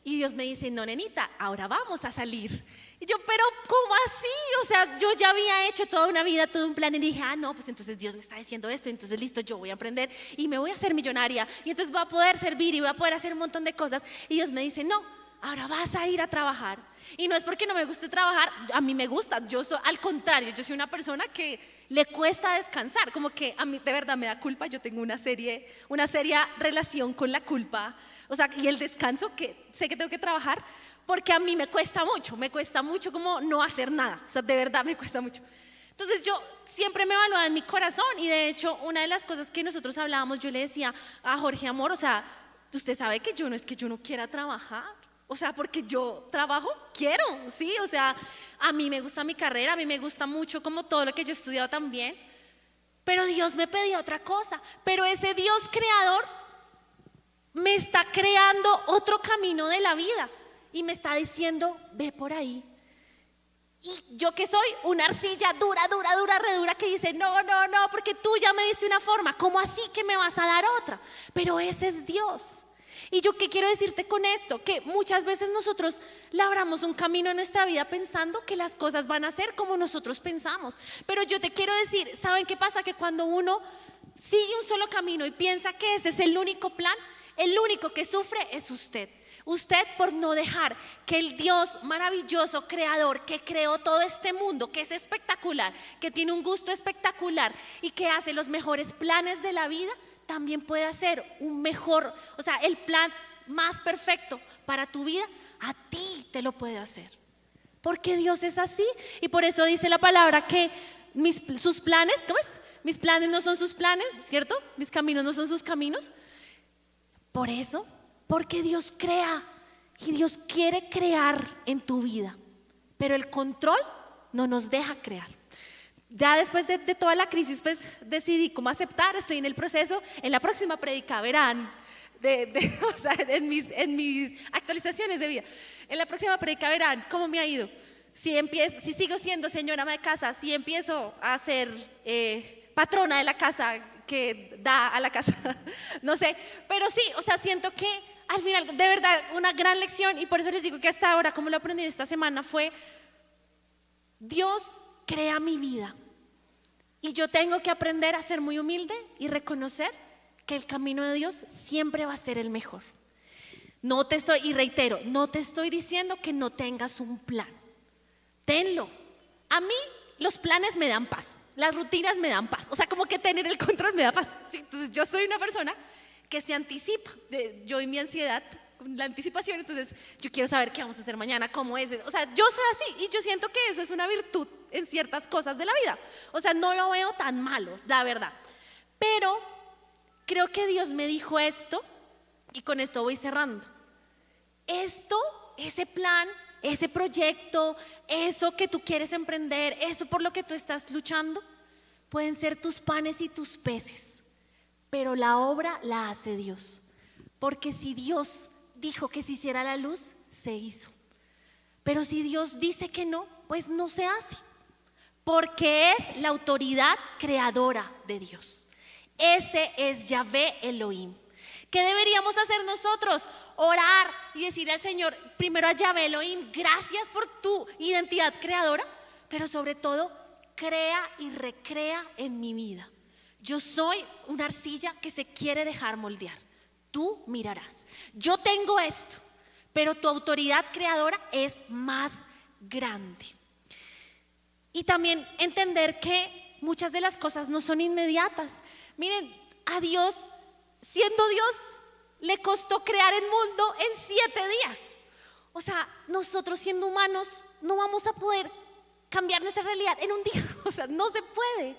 Y Dios me dice, no, nenita, ahora vamos a salir. Y yo, pero ¿cómo así? O sea, yo ya había hecho toda una vida, todo un plan, y dije, no, pues entonces Dios me está diciendo esto, entonces listo, yo voy a emprender y me voy a hacer millonaria, y entonces voy a poder servir y voy a poder hacer un montón de cosas. Y Dios me dice, no, ahora vas a ir a trabajar. Y no es porque no me guste trabajar, a mí me gusta, al contrario, yo soy una persona que le cuesta descansar, como que a mí de verdad me da culpa, yo tengo una seria relación con la culpa, o sea, y el descanso, que sé que tengo que trabajar, porque a mí me cuesta mucho como no hacer nada, o sea, de verdad me cuesta mucho. Entonces yo siempre me evaluaba en mi corazón, y de hecho una de las cosas que nosotros hablábamos, yo le decía a Jorge, amor, o sea, usted sabe que yo no es que yo no quiera trabajar, o sea, porque yo trabajo, quiero, sí, o sea, a mí me gusta mi carrera, a mí me gusta mucho como todo lo que yo he estudiado también, pero Dios me pedía otra cosa, pero ese Dios creador me está creando otro camino de la vida y me está diciendo, ve por ahí. Y yo que soy una arcilla dura, re dura, que dice, no, porque tú ya me diste una forma, ¿cómo así que me vas a dar otra? Pero ese es Dios. Y yo qué quiero decirte con esto, que muchas veces nosotros labramos un camino en nuestra vida pensando que las cosas van a ser como nosotros pensamos. Pero yo te quiero decir, ¿saben qué pasa? Que cuando uno sigue un solo camino y piensa que ese es el único plan, el único que sufre es usted. Usted por no dejar que el Dios maravilloso, creador, que creó todo este mundo, que es espectacular, que tiene un gusto espectacular y que hace los mejores planes de la vida, también puede hacer un mejor, o sea, el plan más perfecto para tu vida, a ti te lo puede hacer. Porque Dios es así y por eso dice la palabra que sus planes, ¿cómo es? Mis planes no son sus planes, ¿cierto? Mis caminos no son sus caminos. Por eso, porque Dios crea y Dios quiere crear en tu vida, pero el control no nos deja crear. Ya después de toda la crisis, pues decidí cómo aceptar, estoy en el proceso. En la próxima prédica verán, o sea, en mis actualizaciones de vida, en la próxima prédica verán cómo me ha ido. Si sigo siendo señora ama de casa, si empiezo a ser patrona de la casa que da a la casa, no sé, pero sí, o sea, siento que al final, de verdad, una gran lección, y por eso les digo que hasta ahora, como lo aprendí esta semana, fue: Dios crea mi vida, y yo tengo que aprender a ser muy humilde y reconocer que el camino de Dios siempre va a ser el mejor. Y reitero, no te estoy diciendo que no tengas un plan. Tenlo. A mí los planes me dan paz, las rutinas me dan paz, o sea, como que tener el control me da paz. ¿Sí? Entonces yo soy una persona que se anticipa, yo y mi ansiedad, la anticipación, entonces yo quiero saber qué vamos a hacer mañana, cómo es, o sea, yo soy así y yo siento que eso es una virtud en ciertas cosas de la vida, o sea, no lo veo tan malo, la verdad, pero creo que Dios me dijo esto y con esto voy cerrando. Ese plan, ese proyecto, eso que tú quieres emprender, eso por lo que tú estás luchando, pueden ser tus panes y tus peces, pero la obra la hace Dios. Porque si Dios dijo que se hiciera la luz, se hizo. Pero si Dios dice que no, pues no se hace. Porque es la autoridad creadora de Dios. Ese es Yahvé Elohim. ¿Qué deberíamos hacer nosotros? Orar y decirle al Señor, primero a Yahvé Elohim, gracias por tu identidad creadora, pero sobre todo, crea y recrea en mi vida. Yo soy una arcilla que se quiere dejar moldear. Tú mirarás. Yo tengo esto, pero tu autoridad creadora es más grande. Y también entender que muchas de las cosas no son inmediatas. Miren, a Dios, siendo Dios, le costó crear el mundo en 7 días. O sea, nosotros siendo humanos no vamos a poder cambiar nuestra realidad en un día. O sea, no se puede.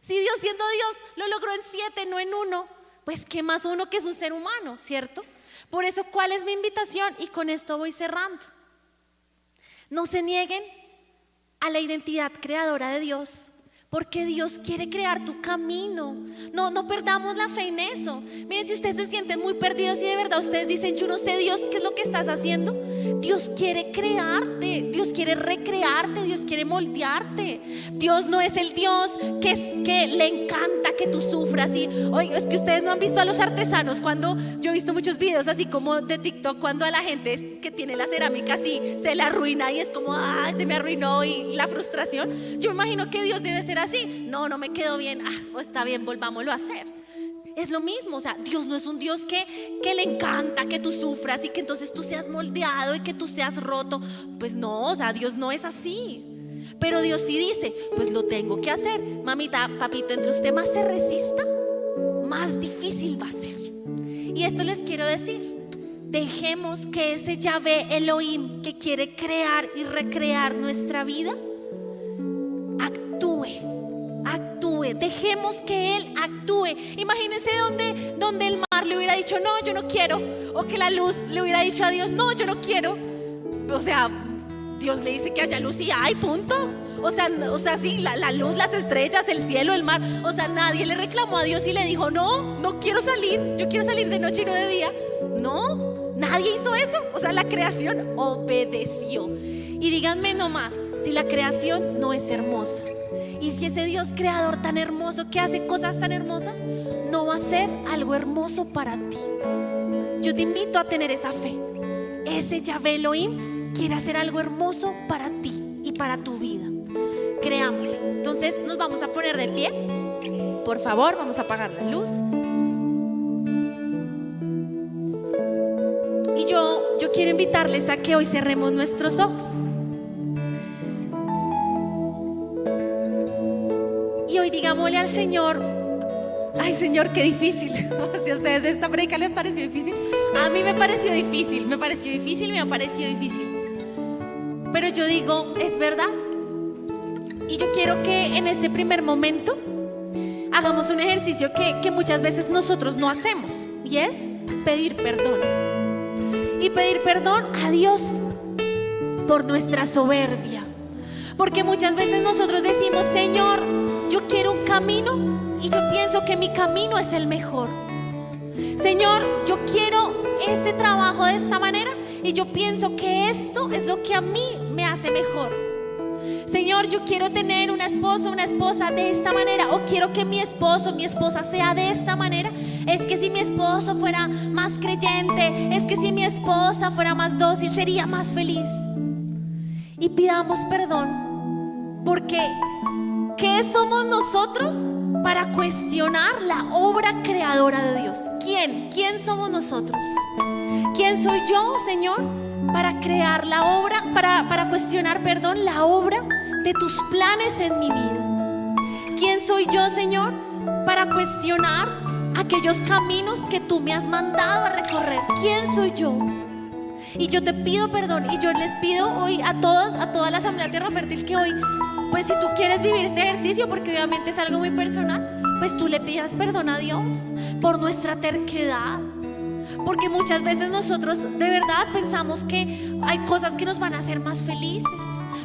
Si Dios siendo Dios lo logró en 7, no en 1, pues qué más uno que es un ser humano, ¿cierto? Por eso, ¿cuál es mi invitación? Y con esto voy cerrando. No se nieguen a la identidad creadora de Dios, porque Dios quiere crear tu camino. No perdamos la fe en eso. Miren, si ustedes se sienten muy perdidos y de verdad ustedes dicen, yo no sé, Dios, ¿qué es lo que estás haciendo? Dios quiere crearte, Dios quiere recrearte, Dios quiere moldearte. Dios no es el Dios que le encanta que tú sufras. Y oye, es que ustedes no han visto a los artesanos. Cuando yo he visto muchos videos así como de TikTok, cuando a la gente que tiene la cerámica así se le arruina y es como, se me arruinó, y la frustración. Yo imagino que Dios debe ser así. No me quedó bien, está bien, volvámoslo a hacer. Es lo mismo, o sea, Dios no es un Dios que le encanta que tú sufras y que entonces tú seas moldeado y que tú seas roto. Pues no, o sea, Dios no es así. Pero Dios sí dice, pues lo tengo que hacer. Mamita, papito, entre usted más se resista, más difícil va a ser. Y esto les quiero decir, dejemos que ese Yahvé Elohim que quiere crear y recrear nuestra vida actúe. Dejemos que Él actúe. Imagínense donde el mar le hubiera dicho, no, yo no quiero. O que la luz le hubiera dicho a Dios, no, yo no quiero. O sea, Dios le dice que haya luz y hay, punto. O sea, sí, la luz, las estrellas, el cielo, el mar. O sea, nadie le reclamó a Dios y le dijo, no quiero salir. Yo quiero salir de noche y no de día. No, nadie hizo eso. O sea, la creación obedeció. Y díganme nomás, si la creación no es hermosa, y si ese Dios creador tan hermoso que hace cosas tan hermosas no va a ser algo hermoso para ti, yo te invito a tener esa fe. Ese Yahvé Elohim quiere hacer algo hermoso para ti y para tu vida. Creámosle. Entonces nos vamos a poner de pie. Por favor, vamos a apagar la luz. Y yo quiero invitarles a que hoy cerremos nuestros ojos. Y hoy digámosle al Señor: ay, Señor, qué difícil. Si a ustedes esta predica les pareció difícil, a mí me pareció difícil, me ha parecido difícil. Pero yo digo, es verdad. Y yo quiero que en este primer momento hagamos un ejercicio que muchas veces nosotros no hacemos, y es pedir perdón. Y pedir perdón a Dios por nuestra soberbia. Porque muchas veces nosotros decimos: Señor, yo quiero un camino y yo pienso que mi camino es el mejor. Señor, yo quiero este trabajo de esta manera y yo pienso que esto es lo que a mí me hace mejor. Señor, yo quiero tener un esposo, una esposa de esta manera, o quiero que mi esposo, mi esposa sea de esta manera. Es que si mi esposo fuera más creyente, es que si mi esposa fuera más dócil, sería más feliz. Y pidamos perdón, porque ¿qué somos nosotros para cuestionar la obra creadora de Dios? ¿Quién somos nosotros? ¿Quién soy yo, Señor, para crear la obra, para cuestionar, perdón, la obra de tus planes en mi vida? ¿Quién soy yo, Señor, para cuestionar aquellos caminos que tú me has mandado a recorrer? ¿Quién soy yo? Y yo te pido perdón, y yo les pido hoy a toda la Asamblea Tierra Fértil, que hoy, pues si tú quieres vivir este ejercicio, porque obviamente es algo muy personal, pues tú le pidas perdón a Dios por nuestra terquedad. Porque muchas veces nosotros de verdad pensamos que hay cosas que nos van a hacer más felices,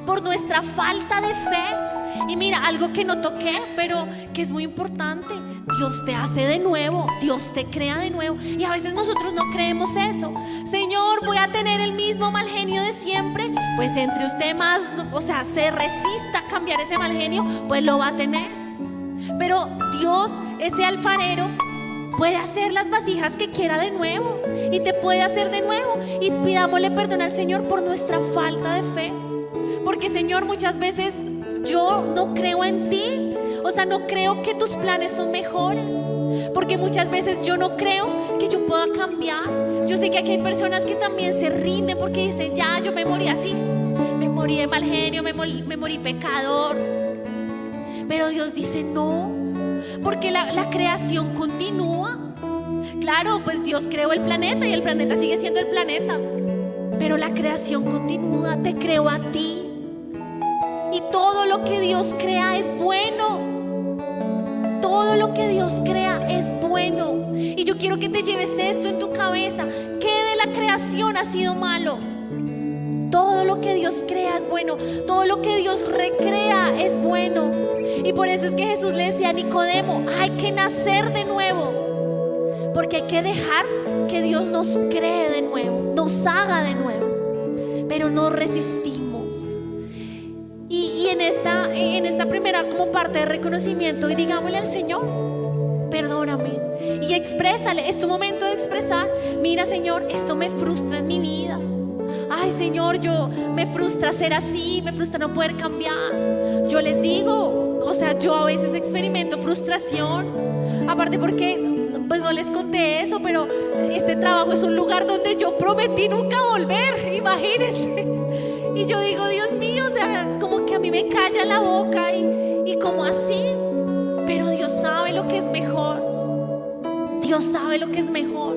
por nuestra falta de fe. Y mira, algo que no toqué, pero que es muy importante: Dios te hace de nuevo, Dios te crea de nuevo. Y a veces nosotros no creemos eso. Señor, voy a tener el mismo mal genio de siempre. Pues entre usted más, se resista a cambiar ese mal genio, pues lo va a tener. Pero Dios, ese alfarero, puede hacer las vasijas que quiera de nuevo, y te puede hacer de nuevo. Y pidámosle perdón al Señor por nuestra falta de fe. Porque, Señor, muchas veces yo no creo en ti. No creo que tus planes son mejores, porque muchas veces yo no creo que yo pueda cambiar. Yo sé que aquí hay personas que también se rinden porque dicen: ya, yo me morí así, me morí de mal genio, me morí pecador. Pero Dios dice: no, porque la creación continúa. Claro, pues Dios creó el planeta y el planeta sigue siendo el planeta, pero la creación continúa. Te creó a ti, y todo lo que Dios crea es bueno. Todo lo que Dios crea es bueno. Y yo quiero que te lleves esto en tu cabeza: ¿qué de la creación ha sido malo? Todo lo que Dios crea es bueno. Todo lo que Dios recrea es bueno. Y por eso es que Jesús le decía a Nicodemo: hay que nacer de nuevo, porque hay que dejar que Dios nos cree de nuevo, nos haga de nuevo. Pero nos resistimos. Y en esta primera como parte de reconocimiento, y digámosle al Señor: perdóname. Y exprésale, es tu momento de expresar: mira, Señor, esto me frustra en mi vida. Ay, Señor, me frustra ser así, me frustra no poder cambiar. Yo les digo, yo a veces experimento frustración. Aparte porque, pues no les conté eso, pero este trabajo es un lugar donde yo prometí nunca volver, imagínense. Y yo digo: Dios mío, como que a mí me calla la boca y como así. Pero Dios sabe lo que es mejor. Dios sabe lo que es mejor.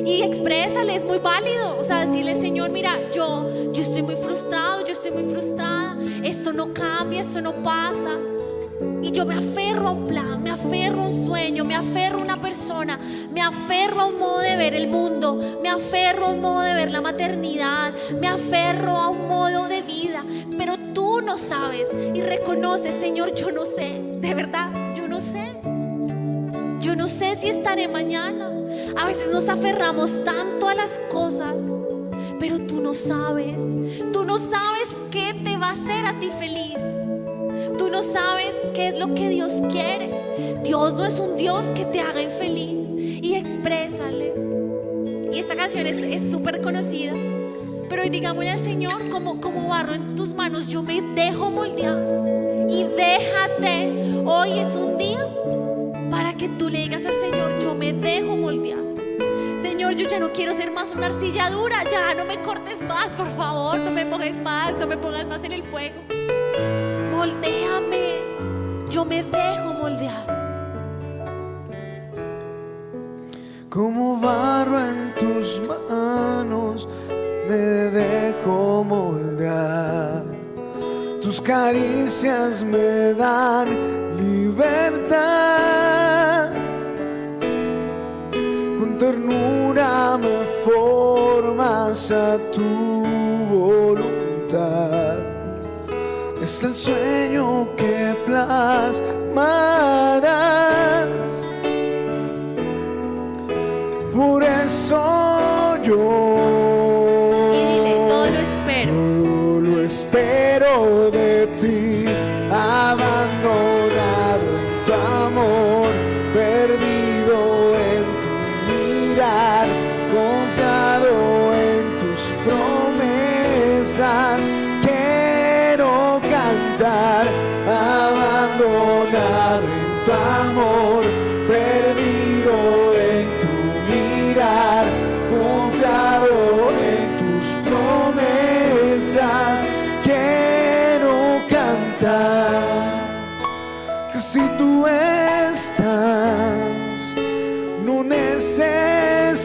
Y exprésale, es muy válido. Decirle: Señor, mira, yo estoy muy frustrado, yo estoy muy frustrada. Esto no cambia, esto no pasa. Y yo me aferro a un plan, me aferro a un sueño, me aferro a una persona, me aferro a un modo de ver el mundo, me aferro a un modo de ver la maternidad, me aferro a un modo de vida. Pero tú no sabes y reconoces: Señor, yo no sé, de verdad, yo no sé. Yo no sé si estaré mañana. A veces nos aferramos tanto a las cosas, pero tú no sabes. Tú no sabes qué te va a hacer a ti feliz. Tú no sabes qué es lo que Dios quiere. Dios no es un Dios que te haga infeliz. Y exprésale. Y esta canción es súper conocida, pero hoy digámosle al Señor: como barro en tus manos, yo me dejo moldear. Y déjate. Hoy es un día para que tú le digas al Señor: yo me dejo moldear. Señor, Señor, yo ya no quiero ser más una arcilla dura, ya no me cortes más, por favor, no me mojes más, no me pongas más en el fuego. Moldéame, yo me dejo moldear. Como barro en tus manos me dejo moldear. Tus caricias me dan libertad. Con ternura me formas a tu voluntad. Es el sueño que plasmarás. Por eso yo, Y dile, todo lo espero. todo lo espero de ti, abandonado en tu amor, perdido en tu mirar, confiado en tus promesas. Quiero cantar, abandonado en tu amor, perdido en tu mirar, confiado en tus promesas. Quiero cantar que si tú estás, no necesito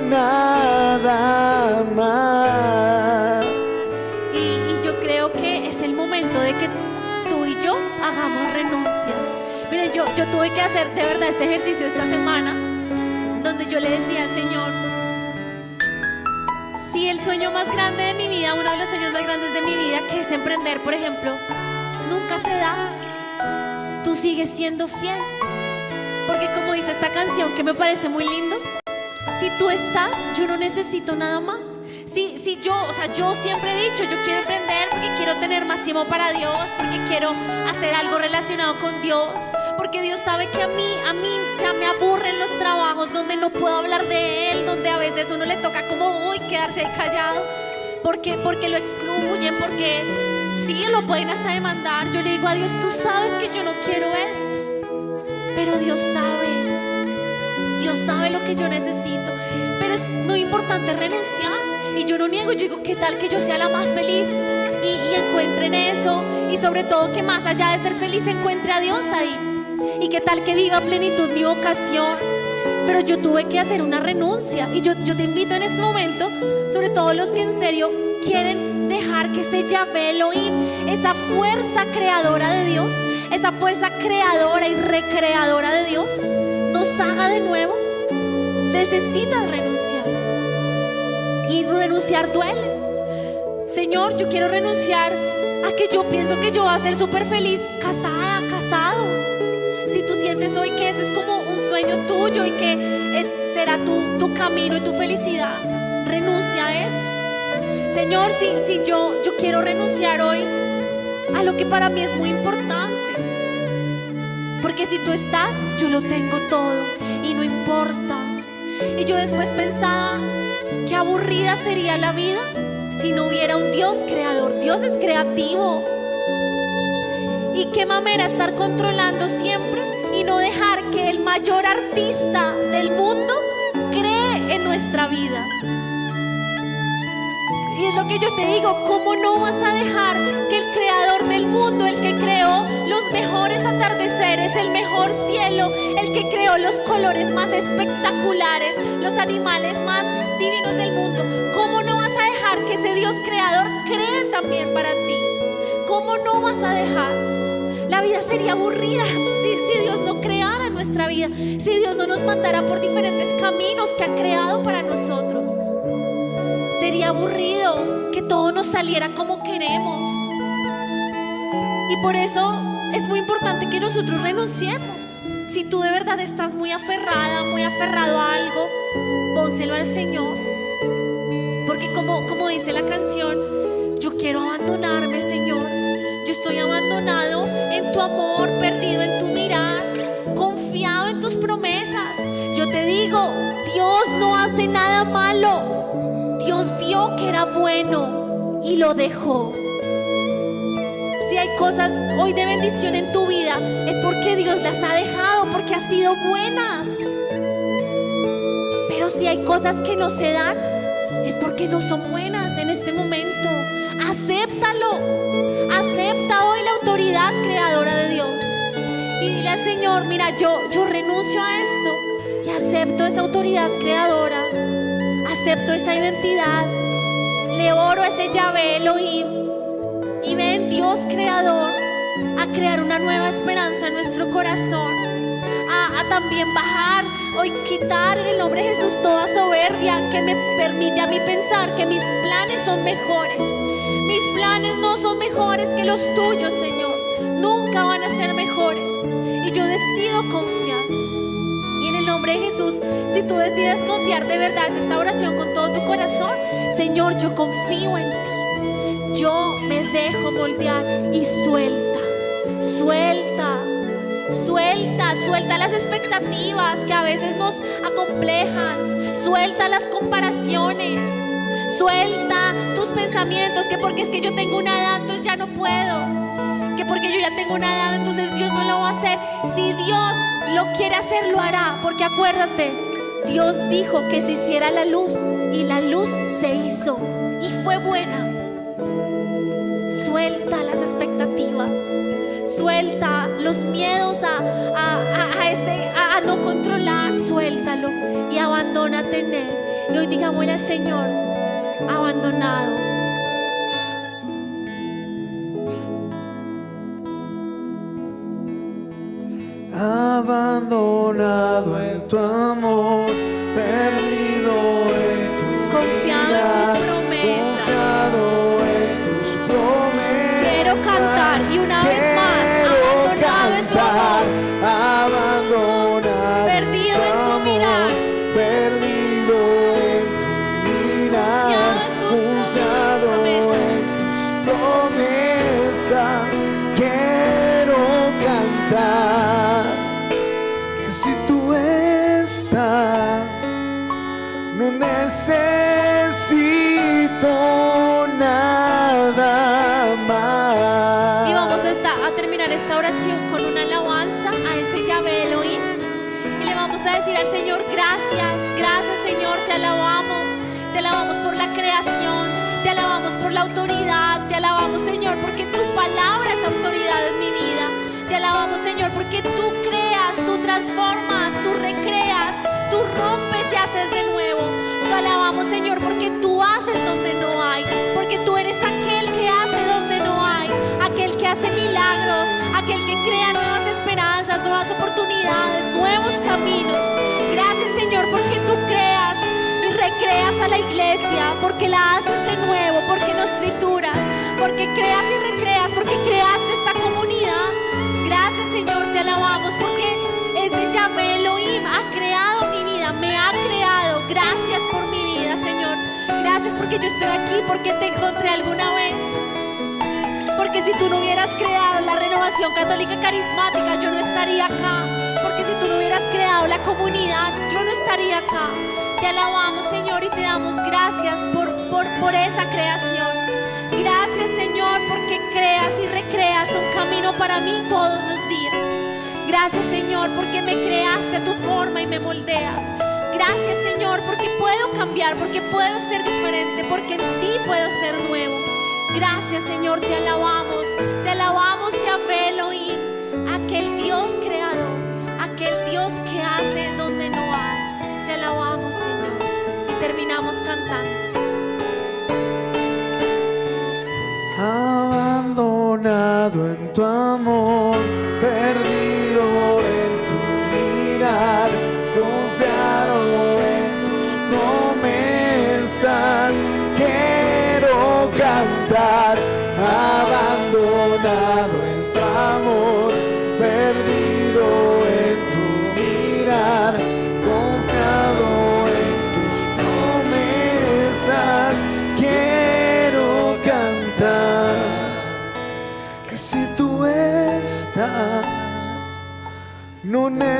nada más. Y yo creo que es el momento de que tú y yo hagamos renuncias. Miren, yo tuve que hacer de verdad este ejercicio esta semana, donde yo le decía al Señor, si el sueño más grande de mi vida, uno de los sueños más grandes de mi vida, que es emprender, por ejemplo, nunca se da, tú sigues siendo fiel. Porque como dice esta canción, que me parece muy lindo, si tú estás, yo no necesito nada más. Si yo, o sea, yo siempre he dicho, yo quiero emprender porque quiero tener más tiempo para Dios, porque quiero hacer algo relacionado con Dios, porque Dios sabe que a mí ya me aburren los trabajos donde no puedo hablar de Él, donde a veces uno le toca como, uy, quedarse ahí callado, porque lo excluyen, porque sí, lo pueden hasta demandar. Yo le digo a Dios, tú sabes que yo no quiero esto, pero Dios sabe lo que yo necesito. Pero es muy importante renunciar. Y yo no niego, yo digo, ¿qué tal que yo sea la más feliz y encuentre en eso? Y sobre todo que más allá de ser feliz encuentre a Dios ahí. Y qué tal que viva a plenitud mi vocación. Pero yo tuve que hacer una renuncia. Y yo te invito en este momento, sobre todo los que en serio quieren dejar que ese Yahvé Elohim, esa fuerza creadora de Dios, esa fuerza creadora y recreadora de Dios, nos haga de nuevo. Necesitas renunciar. Y renunciar duele. Señor, yo quiero renunciar a que yo pienso que yo voy a ser súper feliz casada, casado. Si tú sientes hoy que ese es como un sueño tuyo y que será tu camino y tu felicidad, renuncia a eso. Señor, si yo quiero renunciar hoy a lo que para mí es muy importante, porque si tú estás, yo lo tengo todo y no importa. Y yo después pensaba, qué aburrida sería la vida si no hubiera un Dios creador. Dios es creativo. Y qué mamera estar controlando siempre y no dejar que el mayor artista del mundo cree en nuestra vida. Y es lo que yo te digo, ¿cómo no vas a dejar que el creador del mundo, el que creó los mejores atardeceres, el mejor cielo, el que creó los colores más espectaculares, los animales más divinos del mundo, cómo no vas a dejar que ese Dios creador cree también para ti? ¿Cómo no vas a dejar? La vida sería aburrida si Dios no creara nuestra vida, si Dios no nos mandara por diferentes caminos que ha creado para nosotros. Sería aburrido que todo nos saliera como queremos. Y por eso es muy importante que nosotros renunciemos. Si tú de verdad estás muy aferrada, muy aferrado a algo, pónselo al Señor. Porque como dice la canción, yo quiero abandonarme, Señor. Yo estoy abandonado en tu amor, perdido en tu mirar, confiado en tus promesas. Yo te digo, Dios no hace nada malo. Dios vio que era bueno y lo dejó. Si hay cosas hoy de bendición en tu vida, es porque Dios las ha dejado, porque han sido buenas. si hay cosas que no se dan, es porque no son buenas en este momento. Acéptalo. Acepta hoy la autoridad creadora de Dios. Y dile al Señor, mira, yo renuncio a esto y acepto esa autoridad creadora. Acepto esa identidad. Le oro a ese Yahvé Elohim. Y ven, Dios creador, a crear una nueva esperanza en nuestro corazón. A también bajar, hoy quitar en el nombre de Jesús toda soberbia que me permite a mí pensar que mis planes son mejores. Mis planes no son mejores que los tuyos, Señor. Nunca van a ser mejores. Y yo decido confiar. Y en el nombre de Jesús, si tú decides confiar de verdad, es esta oración con todo tu corazón. Señor, yo confío en ti. Yo me dejo moldear y suelta. Suelta las expectativas que a veces nos acomplejan. Suelta las comparaciones. Suelta tus pensamientos, que porque es que yo tengo una edad, entonces ya no puedo. Que porque yo ya tengo una edad, entonces Dios no lo va a hacer. Si Dios lo quiere hacer, lo hará. Porque acuérdate, Dios dijo que se hiciera la luz y la luz se hizo y fue buena. Suelta las expectativas. Suelta los miedos a no controlar. Suéltalo y abandónate en Él. Y hoy digámosle al Señor, abandonado. Abandonado en tu amor, perdido en tu Confiado en tus promesas. confiado en tus promesas. Quiero cantar y una vez más, abandonado en tu amor, abandonado perdido en tu mirar, perdido en tu mirar, confiado en tus promesas. Quiero cantar que si tú estás, no necesito nada más. y vamos a terminar esta oración con una alabanza a ese Yahvé Elohim. Y le vamos a decir al Señor, gracias, gracias Señor, te alabamos por la creación, te alabamos por la autoridad, te alabamos Señor porque tu palabra es autoridad en mi vida. Te alabamos Señor porque tú creas, tú transformas, tú recreas, tú rompes y haces de nuevo. Te alabamos Señor porque tú haces donde no hay, porque tú eres aquel que hace donde no hay, aquel que hace milagros, aquel que crea nuevas esperanzas, nuevas oportunidades, nuevos caminos. Gracias Señor porque tú creas y recreas a la iglesia, porque la haces de nuevo, porque nos trituras, porque creas y recreas, porque creaste esta comunidad. Gracias Señor, te alabamos porque ese Yahvé Elohim ha creado mi vida, me ha creado. Gracias por mi vida Señor. Gracias porque yo estoy aquí, porque te encontré alguna vez. Porque si tú no hubieras creado la Renovación Católica Carismática, yo no estaría acá. Porque si tú no hubieras creado la comunidad, yo no estaría acá. Te alabamos Señor y te damos gracias por esa creación. Gracias Señor porque creas y recreas un camino para mí todos los días. Gracias Señor porque me creaste a tu forma y me moldeas. Gracias Señor porque puedo cambiar, porque puedo ser diferente, porque en ti puedo ser nuevo. Gracias Señor, te alabamos Yahvé Elohim, aquel Dios creador, aquel Dios que hace donde no hay. Te alabamos Señor y terminamos cantando. Abandonado en tu amor, perdido en tu mirar, confiado en tus promesas. Quiero cantar, abandonado en tu amor, perdido en tu mirar, confiado en tus promesas. Quiero cantar que si tú estás, no necesito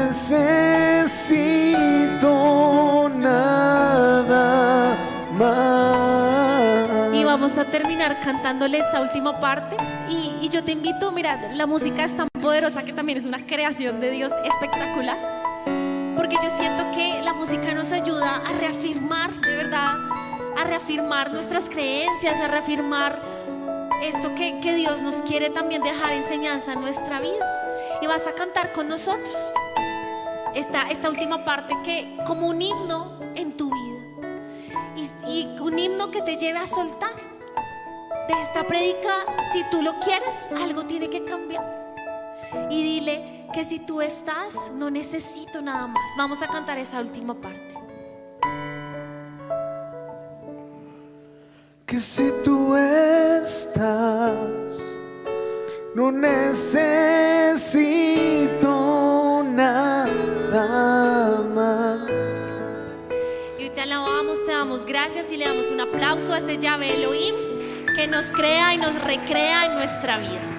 nada más. Y vamos a terminar cantándole esta última parte. Y yo te invito, mira, la música es tan poderosa que también es una creación de Dios espectacular. Porque yo siento que la música nos ayuda ayuda a reafirmar, de verdad, a reafirmar nuestras creencias, a reafirmar esto que Dios nos quiere también dejar enseñanza en nuestra vida. Y vas a cantar con nosotros esta última parte, que como un himno en tu vida, y un himno que te lleve a soltar de esta prédica. Si tú lo quieres, algo tiene que cambiar, y dile que si tú estás, no necesito nada más. Vamos a cantar esa última parte. Que si tú estás, no necesito nada más. Y te alabamos, te damos gracias y le damos un aplauso a ese Yahvé Elohim que nos crea y nos recrea en nuestra vida.